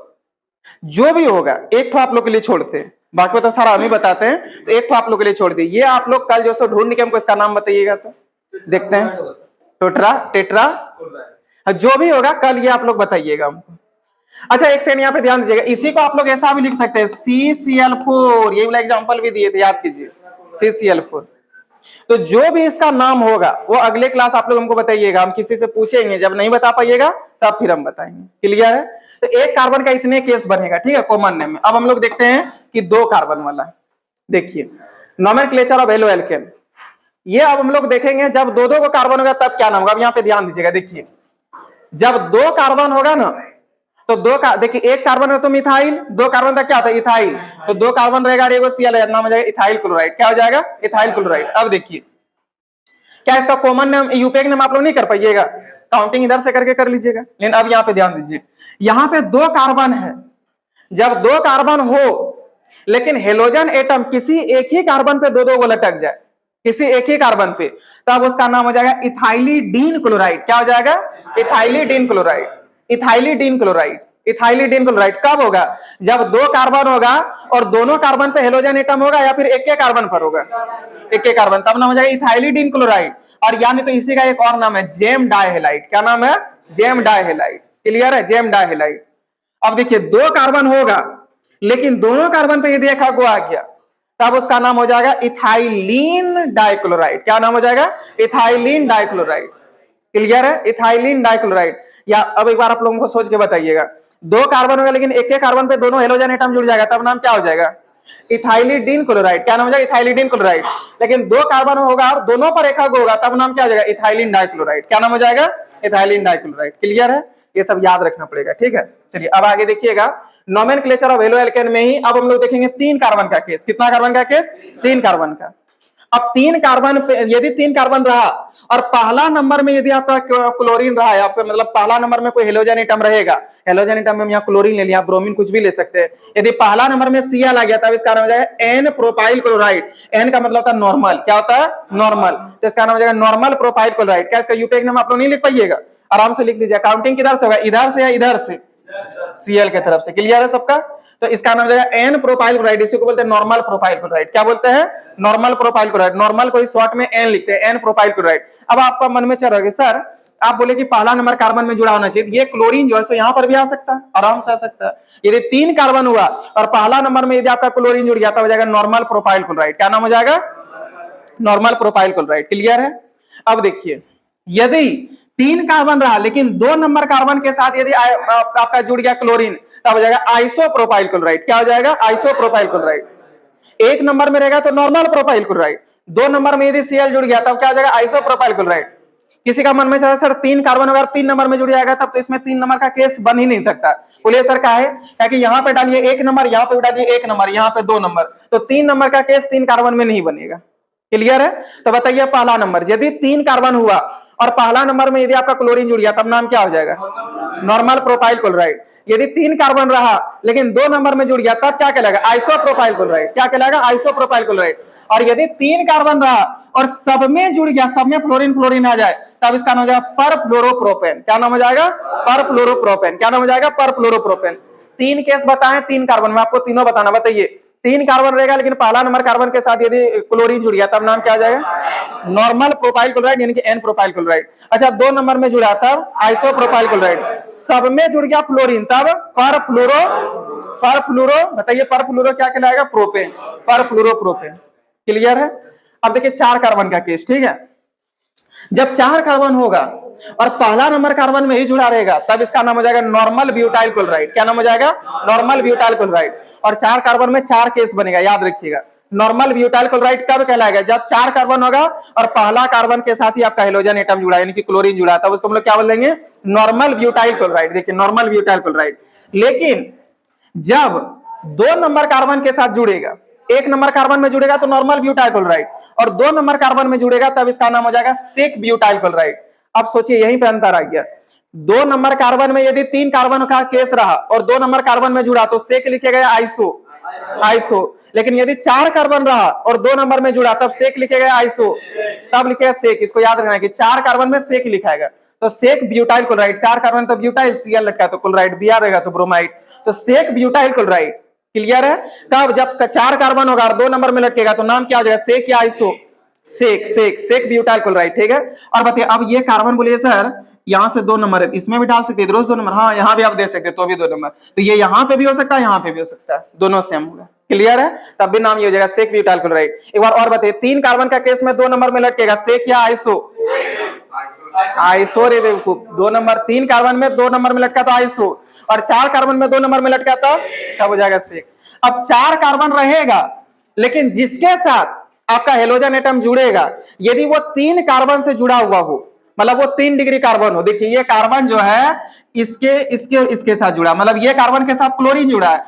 जो भी होगा एक तो आप लोग के लिए छोड़ते हैं, बाकी तो सारा हम ही बताते हैं, तो एक तो आप लोग के लिए छोड़ दिए। ये आप लोग कल जो सो ढूंढ के हमको इसका नाम बताइएगा, तो देखते हैं। टेट्रा टेट्रा जो भी होगा कल ये आप लोग बताइएगा हमको। अच्छा एक सेकंड यहाँ पे ध्यान दीजिएगा, इसी को आप लोग ऐसा भी लिख सकते हैं CCl4, ये वाला एग्जांपल भी दिए थे, याद कीजिए CCl4। तो जो भी इसका नाम होगा वो अगले क्लास आप लोग हमको बताइएगा, हम किसी से पूछेंगे, जब नहीं बता पाइएगा तब फिर हम बताएंगे। क्लियर है? तो एक कार्बन का इतने केस बनेगा, ठीक है, कॉमन नेम में। अब हम लोग देखते हैं कि दो कार्बन वाला, देखिए नोमेनक्लेचर ऑफ एलोएल्केन। ये अब हम लोग देखेंगे जब दो दो को कार्बन होगा तब क्या नाम होगा। अब यहाँ पे ध्यान दीजिएगा, देखिए जब दो कार्बन होगा ना तो देखिए एक कार्बन है तो मिथाइल, दो कार्बन तक क्या होता है इथाइल, तो दो कार्बन रहेगा, एगो Cl नाम हो जाएगा इथाइल क्लोराइड। क्या हो जाएगा? Ethyl chloride. अब देखिए क्या इसका कॉमन नेम यूपेक नेम आप लोग नहीं कर पाइएगा, काउंटिंग इधर से करके कर लीजिएगा। लेकिन अब यहाँ पे ध्यान दीजिए, यहाँ पे दो कार्बन है, जब दो कार्बन हो लेकिन हेलोजन एटम किसी एक ही कार्बन पे दो दो को लटक जाए, किसी एक ही कार्बन पे, तब उसका नाम हो जाएगा इथाइलिडीन क्लोराइड। क्या हो जाएगा? Ethylidene chloride. Ethylidene chloride, ethylidene chloride कब होगा? जब दो कार्बन होगा और दोनों कार्बन पे हेलोजन एटम होगा, या फिर एक के कार्बन पर होगा, एक के कार्बन, तब नाम हो जाएगा इथाइलिडीन क्लोराइड। और यानी तो इसी का एक और नाम है जेम डाइहेलाइड। क्या नाम है? Gem dihalide. क्लियर है? Gem dihalide. अब देखिए दो कार्बन होगा लेकिन दोनों कार्बन पे यदि एक आ गया तब उसका नाम हो जाएगा इथाइलिन डाइक्लोराइड। क्या नाम हो जाएगा? Ethylene dichloride. क्लियर है? Ethylene dichloride. या अब एक बार आप लोगों को सोच के बताइएगा, दो कार्बन होगा लेकिन एक के कार्बन पे दोनों हेलोजन एटम जुड़ जाएगा, तब नाम क्या हो जाएगा? Ethylidene chloride. क्या नाम हो जाएगा? Ethylidene chloride. लेकिन दो कार्बन होगा और दोनों पर एक होगा, तब नाम क्या हो जाएगा? Ethylene dichloride. क्या नाम हो जाएगा? Ethylene dichloride. क्लियर है? ये सब याद रखना पड़ेगा, ठीक है। चलिए अब आगे देखिएगा, नोमेनक्लेचर ऑफ एलोएल्केन में ही अब हम लोग देखेंगे तीन कार्बन का केस। कितना कार्बन का केस? तीन कार्बन का। अब तीन कार्बन पे यदि तीन कार्बन रहा और पहला नंबर में यदि आपका क्लोरीन रहा है, आपका मतलब पहला नंबर में कोई हेलोजन एटम रहेगा, हेलोजन एटम में हम यहाँ क्लोरीन ले लिया, ब्रोमीन कुछ भी ले सकते हैं। यदि पहला नंबर में Cl आ गया तब इसका नाम हो जाएगा एन प्रोपाइल क्लोराइड। एन का मतलब होता है नॉर्मल। क्या होता है? नॉर्मल। तो इसका नाम हो जाएगा नॉर्मल प्रोपाइल क्लोराइड। क्या इसका यूपेक नाम आप लोग नहीं लिख पाइएगा? आराम से लिख लीजिए। काउंटिंग किधर से होगा? इधर से या इधर से? Cl के तरफ से। क्लियर है सबका? तो इसका नाम हो जाएगा एन प्रोपाइल क्लोराइड। इसी को बोलते हैं नॉर्मल प्रोपाइल क्लोराइड। क्या बोलते हैं? Normal propyl chloride. नॉर्मल को शॉर्ट में एन लिखते हैं, एन प्रोपाइल क्लोराइड। अब आपका मन में चल रहा है सर आप बोले कि पहला नंबर कार्बन में जुड़ा होना चाहिए, ये क्लोरीन जो है सो यहाँ पर भी आ सकता है, आराम से आ सकता है। यदि तीन कार्बन हुआ और पहला नंबर में यदि आपका क्लोरीन जुड़ गया तब हो जाएगा नॉर्मल प्रोपाइल क्लोराइड। क्या नाम हो जाएगा? Normal propyl chloride. क्लियर है? अब देखिए यदि तीन कार्बन रहा लेकिन दो नंबर कार्बन के साथ यदि आपका जुड़ गया क्लोरीन, तब हो जाएगा आइसोप्रोपाइल क्लोराइड। क्या हो जाएगा? Isopropyl chloride. एक नंबर में रहेगा तो नॉर्मल प्रोपाइल क्लोराइड, दो नंबर में यदि Cl जुड़ गया तब क्या हो जाएगा? Isopropyl chloride. किसी का मन में चला सर तीन कार्बन अगर तीन नंबर में जुड़ जाएगा तब तो इसमें तीन नंबर का केस बन ही नहीं सकता। बोलिए सर क्या है? क्योंकि यहाँ पे डालिए एक नंबर, यहाँ पे डालिए एक नंबर, यहाँ पे दो नंबर, तो तीन नंबर का केस तीन कार्बन में नहीं बनेगा। क्लियर है? तो बताइए पहला नंबर यदि तीन कार्बन हुआ और पहला नंबर में यदि आपका क्लोरीन जुड़ गया तब नाम क्या हो जाएगा? Normal propyl chloride. यदि तीन कार्बन रहा लेकिन दो नंबर में जुड़ गया तब क्या कहलाएगा? Isopropyl chloride. क्या कहलाएगा? Isopropyl chloride. और यदि तीन कार्बन रहा और सब में जुड़ गया, सब में फ्लोरीन फ्लोरीन आ जाए, तब इसका नाम हो जाएगा परफ्लोरोप्रोपेन। क्या नाम हो जाएगा? परफ्लोरोप्रोपेन। क्या नाम हो जाएगा? परफ्लोरोप्रोपेन। तीन केस बताएं तीन कार्बन में, आपको तीनों बताना। बताइए तीन कार्बन रहेगा लेकिन पहला नंबर कार्बन के साथ यदि क्लोरीन जुड़ गया तब नाम क्या आ जाएगा? नॉर्मल प्रोपाइल क्लोराइड यानी कि एन प्रोपाइल क्लोराइड। अच्छा दो नंबर में जुड़ा तब आइसोप्रोपाइल क्लोराइड। सब में जुड़ गया फ्लोरीन तब परफ्लोरो पर फ्लूरो, बताइए पर फ्लूरो क्या कहलाएगा? प्रोपेन, पर फ्लूरो प्रोपेन। क्लियर है? अब देखिए 4 कार्बन का केस, ठीक है। जब 4 कार्बन होगा और पहला नंबर कार्बन में ही जुड़ा रहेगा तब इसका नाम हो जाएगा नॉर्मल ब्यूटाइल क्लोराइड। क्या नाम हो जाएगा? Normal butyl chloride. और 4 कार्बन में 4 केस बनेगा, याद रखिएगा। नॉर्मल ब्यूटाइल क्लोराइड कब कहलाएगा? जब 4 कार्बन होगा और पहला कार्बन के साथ ही आपका हाइड्रोजन एटम जुड़ा यानी कि क्लोरीन जुड़ा, तब उसको हम लोग क्या बोल देंगे? Normal butyl chloride. देखिए नॉर्मल ब्यूटाइल क्लोराइड। लेकिन जब 2 नंबर कार्बन के साथ जुड़ेगा, 1 नंबर कार्बन में जुड़ेगा तो नॉर्मल ब्यूटाइल क्लोराइड, और 2 नंबर कार्बन में जुड़ेगा तब इसका नाम हो जाएगा सेक ब्यूटाइल क्लोराइड। अब सोचिए यहीं पे अंतर आ गया। 2 नंबर कार्बन में यदि 3 कार्बन का केस रहा और 2 नंबर कार्बन में जुड़ा तो सेक लिखेगा आइसो, आइसो। लेकिन यदि 4 कार्बन रहा और 2 नंबर में जुड़ा तब सेक लिखेगा आइसो, तब लिखेगा सेक। इसको याद रखना है कि 4 कार्बन में सेक लिखाएगा तो सेक ब्यूटाइल क्लोराइड। 4 कार्बन तो ब्यूटाइल, सीएल लटका तो क्लोराइड, बी रहेगा तो ब्रोमाइड, तो सेक ब्यूटाइल क्लोराइड। क्लियर है? तब जब 4 कार्बन होगा और 2 नंबर में लटकेगा तो नाम क्या हो जाएगा? सेक या आइसो? सेक, सेक, सेक ब्यूटाइल क्लोराइड। ठीक है। और बताइए अब ये कार्बन बोलिए सर यहां से 2 नंबर है, इसमें भी डाल सकते हैं रोज 2 नंबर, हाँ यहाँ भी आप दे सकते तो भी 2 नंबर, तो ये यहाँ पे भी हो सकता है यहाँ पे भी हो सकता है, दोनों सेम होगा। क्लियर है? तब भी नाम ये हो जाएगा सेक ब्यूटाइल क्लोराइड। एक बार और बताइए 3 कार्बन का केस में 2 नंबर में लटकेगा सेक या आइसो? आइसो रे बेवकूफ। 2 नंबर 3 कार्बन में 2 नंबर में लटका तो आइसो, और 4 कार्बन में 2 नंबर में लटका तो तब हो जाएगा सेक। अब 4 कार्बन रहेगा लेकिन जिसके साथ आपका हेलोजन एटम जुड़ेगा यदि वो 3 कार्बन से जुड़ा हुआ हो, मतलब वो 3 डिग्री कार्बन हो। देखिए ये कार्बन जो है इसके साथ जुड़ा, मतलब ये कार्बन के साथ क्लोरीन जुड़ा है।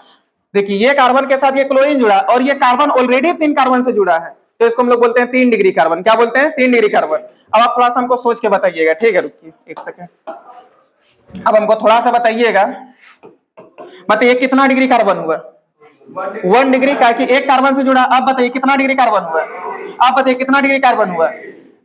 देखिए ये कार्बन के साथ ये क्लोरीन जुड़ा है और ये कार्बन ऑलरेडी 3 कार्बन से जुड़ा है, तो इसको हम लोग बोलते हैं 3 डिग्री कार्बन। क्या बोलते हैं? 3 डिग्री कार्बन। अब आप थोड़ा सा हमको सोच के बताइएगा, ठीक है? रुकिए 1 सेकेंड। अब हमको थोड़ा सा बताइएगा, बताइए कितना डिग्री कार्बन हुआ? 1 डिग्री का, कि 1 कार्बन से जुड़ा। अब बताइए कितना डिग्री कार्बन हुआ? अब बताइए कितना डिग्री कार्बन हुआ?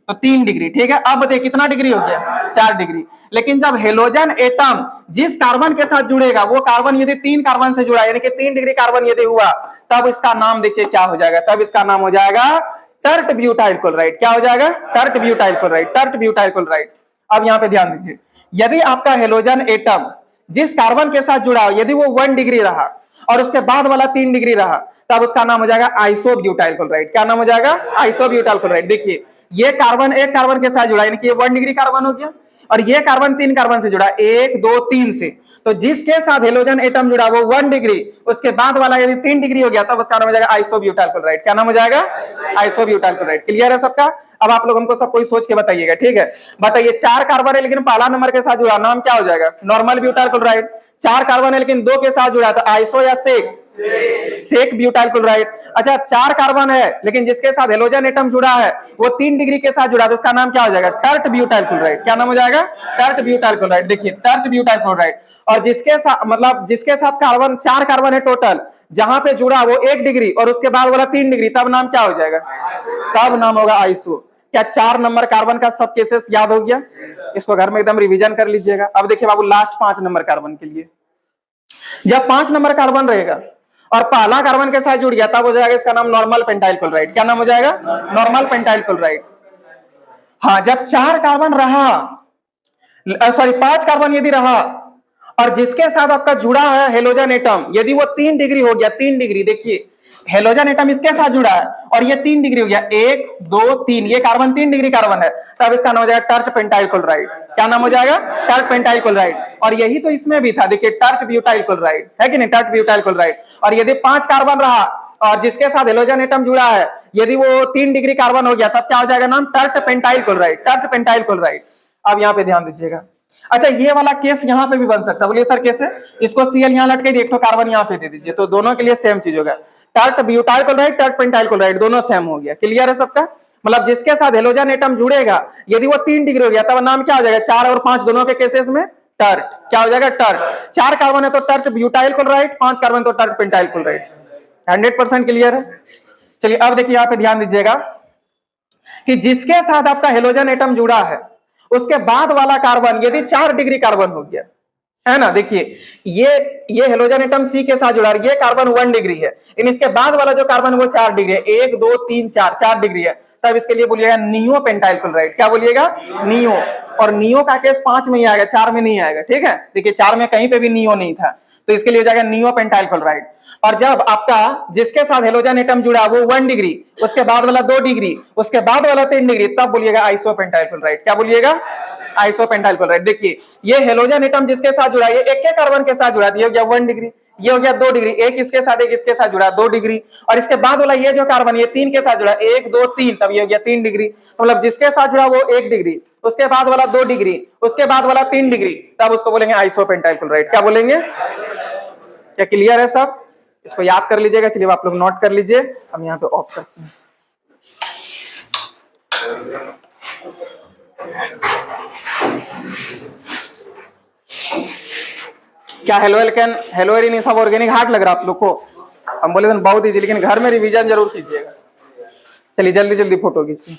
तो 3 डिग्री। ठीक है। अब बताइए कितना डिग्री हो गया? 4 डिग्री। लेकिन जब हेलोजन एटम जिस कार्बन के साथ जुड़ेगा वो कार्बन यदि 3 कार्बन से जुड़ा यानी कि 3 डिग्री कार्बन यदि हुआ तब इसका नाम देखिए क्या हो जाएगा? तब इसका नाम हो जाएगा टर्ट ब्यूटाइल क्लोराइड। क्या हो जाएगा? Tert butyl chloride, tert butyl chloride. अब यहां पे ध्यान दीजिए, यदि आपका हेलोजन एटम जिस कार्बन के साथ जुड़ा यदि वो 1 डिग्री रहा और उसके बाद वाला 3 डिग्री रहा तब उसका नाम हो जाएगा आइसोब्यूटाइल क्लोराइड। क्या नाम हो जाएगा? Isobutyl chloride. देखिए ये कार्बन 1 कार्बन के साथ जुड़ा यानी कि ये 1 डिग्री कार्बन हो गया, और ये कार्बन 3 कार्बन से जुड़ा 1 2 3 से, तो जिसके साथ हेलोजन एटम जुड़ा वो 1 डिग्री, उसके बाद वाला यदि 3 डिग्री हो गया तब उसका नाम हो जाएगा आइसोब्यूटाइल क्लोराइड। क्या नाम हो जाएगा? Isobutyl chloride. क्लियर है सबका? अब आप लोग हमको सब कोई सोच के बताइएगा, ठीक है? बताइए 4 कार्बन है लेकिन पहला नंबर के साथ जुड़ा, नाम क्या हो जाएगा? Normal butyl chloride. 4 कार्बन है लेकिन 2 के साथ जुड़ा तो आइसो या सेक? Sec butyl chloride. अच्छा 4 कार्बन है लेकिन जिसके साथ हेलोजन एटम जुड़ा है वो 3 डिग्री के साथ जुड़ा तो उसका नाम क्या हो जाएगा? Tert butyl chloride. क्या नाम हो जाएगा? Tert butyl chloride. देखिए टर्ट ब्यूटाइल क्लोराइड। और जिसके साथ मतलब जिसके साथ कार्बन 4 कार्बन है टोटल, जहां पे जुड़ा वो 1 डिग्री और उसके बाद वाला 3 डिग्री, तब नाम क्या हो जाएगा? तब नाम होगा आइसो। क्या 4 नंबर कार्बन का सब केसेस याद हो गया? इसको घर में एकदम रिवीजन कर लीजिएगा। अब देखिए बाबू लास्ट 5 नंबर कार्बन के लिए, जब 5 नंबर कार्बन रहेगा और पहला कार्बन के साथ जुड़ गया तब हो जाएगा इसका नाम नॉर्मल पेंटाइल क्लोराइड। क्या नाम हो जाएगा? Normal pentyl chloride. हाँ जब 4 कार्बन रहा, सॉरी 5 कार्बन यदि रहा और जिसके साथ आपका जुड़ा है हेलोजन एटम यदि वो 3 डिग्री हो गया, 3 डिग्री, देखिए हेलोजन एटम इसके साथ जुड़ा है और ये 3 डिग्री हो गया, 1 2 3, ये कार्बन 3 डिग्री कार्बन है, तब इसका नाम हो जाएगा टर्ट पेंटाइल क्लोराइड। क्या नाम हो जाएगा? Tert pentyl chloride. और यही तो इसमें भी था, देखिए टर्ट ब्यूटाइल क्लोराइड है कि नहीं? Tert butyl chloride. और यदि 5 कार्बन रहा और जिसके साथ हेलोजन एटम जुड़ा है यदि वो 3 डिग्री कार्बन हो गया तब क्या हो जाएगा नाम? Tert pentyl chloride, tert pentyl chloride. अब यहाँ पे ध्यान दीजिएगा। अच्छा ये वाला केस यहाँ पे भी बन सकता है, बोलिए सर कैसे? इसको सीएल यहाँ लटके एक कार्बन यहाँ पे दे दीजिए तो दोनों के लिए सेम चीज होगा। Tert butyl chloride, tert pentyl chloride दोनों सेम हो गया। क्लियर है सबका? मतलब जिसके साथ हेलोजन एटम जुड़ेगा यदि वो 3 डिग्री हो गया तब नाम क्या हो जाएगा? 4 और 5 दोनों के केसेस में टर्ट। क्या हो जाएगा? टर्ट। 4 कार्बन है तो टर्ट ब्यूटाइल क्लोराइड, 5 कार्बन तो टर्ट पेंटाइल क्लोराइड। 100% क्लियर है? चलिए अब देखिए यहाँ पे ध्यान दीजिएगा कि जिसके साथ आपका हेलोजन एटम जुड़ा है उसके बाद वाला कार्बन यदि 4 डिग्री कार्बन हो गया है ना, देखिए ये हेलोजन एटम सी के साथ जुड़ा है, ये कार्बन 1 डिग्री है, इन इसके बाद वाला जो कार्बन वो 4 डिग्री है, 1 2 3 4 डिग्री है, तब इसके लिए बोलिएगा नियो पेंटाइल क्लोराइड। क्या बोलिएगा? नियो। और नियो का केस 5 में ही आएगा, 4 में नहीं आएगा। ठीक है? देखिए 4 में कहीं पे भी नियो नहीं था, तो इसके लिए हो जाएगा नियोपेंटाइल क्लोराइड। और जब आपका जिसके साथ हेलोजन एटम जुड़ा वो 1 डिग्री, उसके बाद वाला 2 डिग्री, उसके बाद वाला 3 डिग्री, तब बोलिएगा आइसोपेंटाइल क्लोराइड। क्या बोलिएगा? Isopentyl chloride. देखिए ये हेलोजन एटम जिसके साथ जुड़ा है, ये एक कार्बन के साथ जुड़ा है, ये हो गया 1 डिग्री, ये हो गया 2 डिग्री, एक इसके साथ एक इसके साथ जुड़ा 2 डिग्री, और इसके बाद वाला ये जो कार्बन ये 3 के साथ जुड़ा 1 2 3, तब ये हो गया 3 डिग्री। मतलब जिसके साथ जुड़ा वो 1 डिग्री, उसके बाद वाला 2 डिग्री, उसके बाद वाला 3 डिग्री, तब उसको बोलेंगे आइसोपेंटाइल क्लोराइड। क्या बोलेंगे? क्या क्लियर है सब? इसको याद कर लीजिएगा। चलिए आप लोग नोट कर लीजिए, हम यहाँ पे ऑफ करते हैं। क्या हेलो एल्केन हेलो एरिन ये सब ऑर्गेनिक हार्ड लग रहा है आप लोग को? हम बोले थे बहुत इजी, लेकिन घर में रिवीजन जरूर कीजिएगा। चलिए जल्दी जल्दी फोटो खींचिए।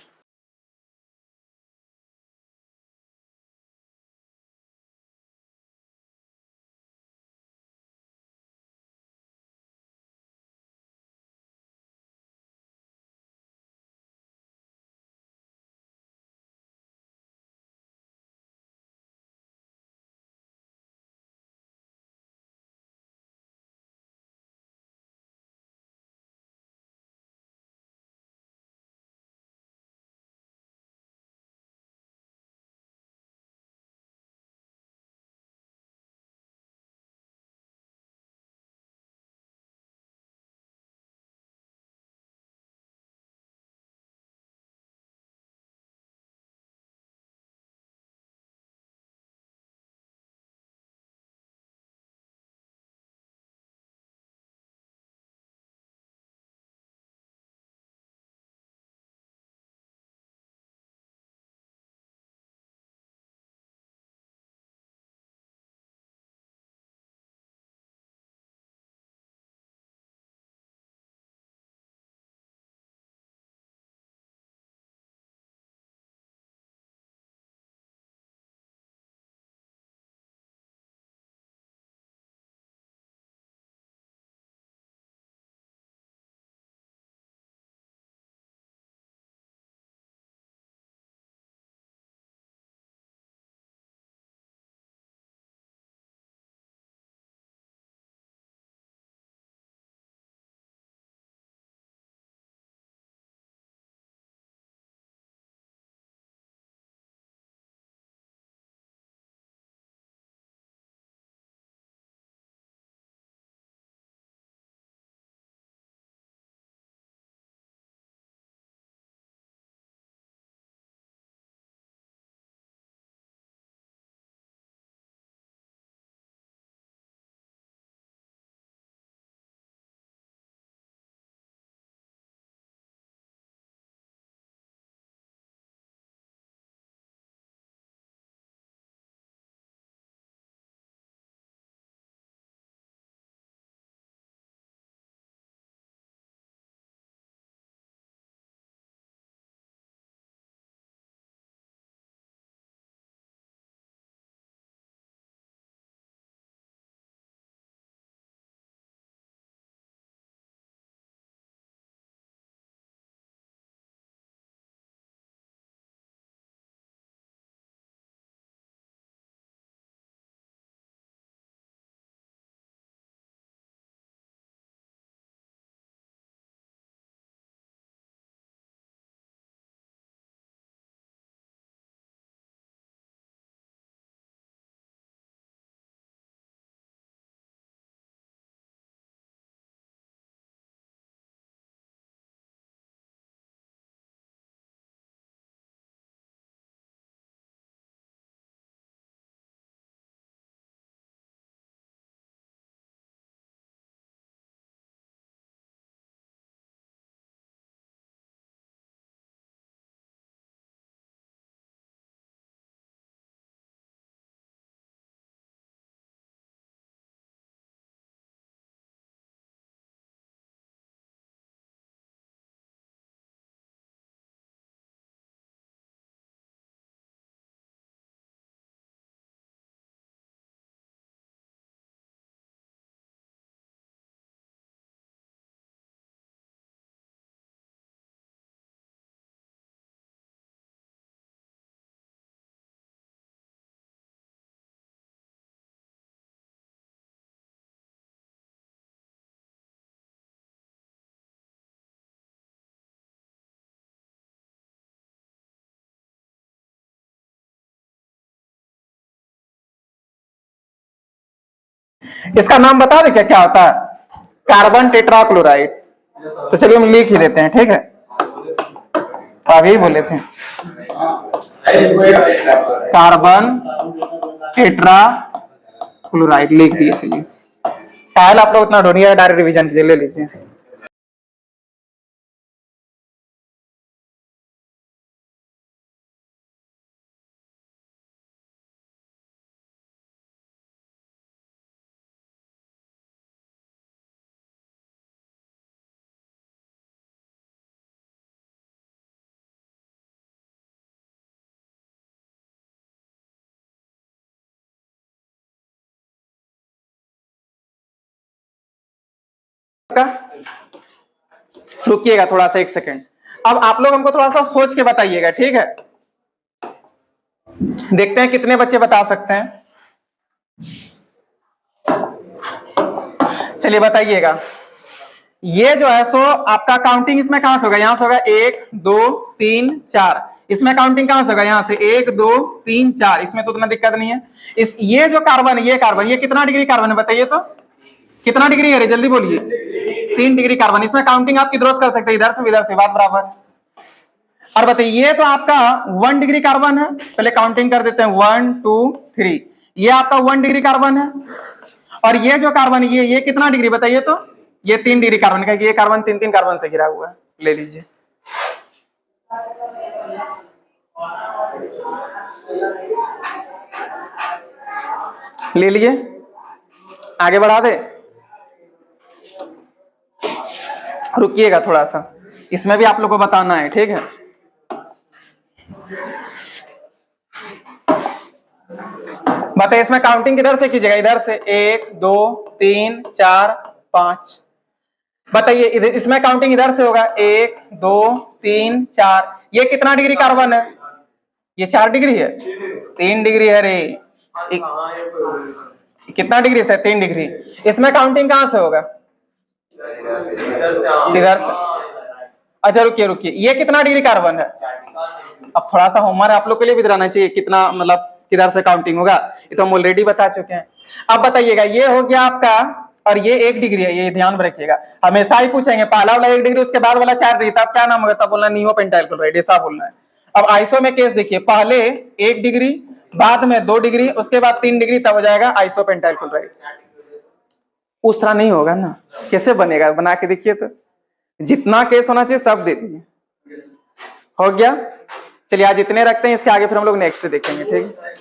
इसका नाम बता दे क्या क्या होता है? Carbon tetrachloride. तो चलिए हम लिख ही देते हैं, ठीक है, आप यही बोले थे, कार्बन टेट्राक्लोराइड लिख दिए। चलिए फाइल आप लोग उतना ढूंढिएगा, डायरेक्ट रिवीजन कीजिए, ले लीजिए। रुकिएगा थोड़ा सा, 1 सेकेंड। अब आप लोग हमको थोड़ा सा सोच के बताइएगा, ठीक है? देखते हैं कितने बच्चे बता सकते हैं। चलिए बताइएगा। ये जो है सो आपका काउंटिंग इसमें कहां से होगा? यहां से होगा 1 2 3 4। इसमें काउंटिंग कहां से होगा? यहां से 1 2 3 4। इसमें तो उतना दिक्कत नहीं है। इस ये जो कार्बन है, ये कार्बन, ये कितना डिग्री कार्बन है बताइए तो? कितना डिग्री है रे, जल्दी बोलिए। 3 डिग्री कार्बन। इसमें काउंटिंग आप किधर से कर सकते हैं? इधर से, इधर से, बात बराबर। और बताइए ये तो आपका 1 डिग्री कार्बन है, पहले काउंटिंग कर देते हैं 1 2 3। ये आपका 1 डिग्री कार्बन है। और ये जो कार्बन है ये कितना डिग्री बताइए तो? ये 3 डिग्री कार्बन का, ये कार्बन 3 कार्बन से घिरा हुआ है, ले लीजिए। ले लिए, आगे बढ़ा दे। रुकिएगा थोड़ा सा, इसमें भी आप लोग को बताना है, ठीक है? बताइए इसमें काउंटिंग किधर से कीजिएगा? इधर से 1 2 3 4 5। बताइए इधर इसमें काउंटिंग इधर से होगा 1 2 3 4। ये कितना डिग्री कार्बन है? ये 4 डिग्री है, 3 डिग्री है रे। कितना डिग्री से? 3 डिग्री। इसमें काउंटिंग कहां से होगा? इधर से। अच्छा रुकिए रुकिए, ये कितना डिग्री कार्बन है? अब थोड़ा सा होमवर्क आप लोग के लिए भी दिलाना चाहिए, कितना मतलब किधर से काउंटिंग होगा, ये तो हम ऑलरेडी बता चुके हैं। अब बताइएगा, ये हो गया आपका, और ये 1 डिग्री है, ये ध्यान में रखिएगा, हमेशा ही पूछेंगे पहला वाला 1 डिग्री, उसके बाद वाला 4 डिग्री, तब क्या नाम होगा? तब बोलना नियोपेंटाइल क्लोराइड, ऐसा बोलना है। अब आइसो में केस देखिए, पहले 1 डिग्री, बाद में 2 डिग्री, उसके बाद 3 डिग्री, तब हो जाएगा आइसोपेंटाइल क्लोराइड। उस तरह नहीं होगा ना, कैसे बनेगा? बना के देखिए तो, जितना केस होना चाहिए सब दे दिए। हो गया। चलिए आज इतने रखते हैं, इसके आगे फिर हम लोग नेक्स्ट देखेंगे, ठीक है?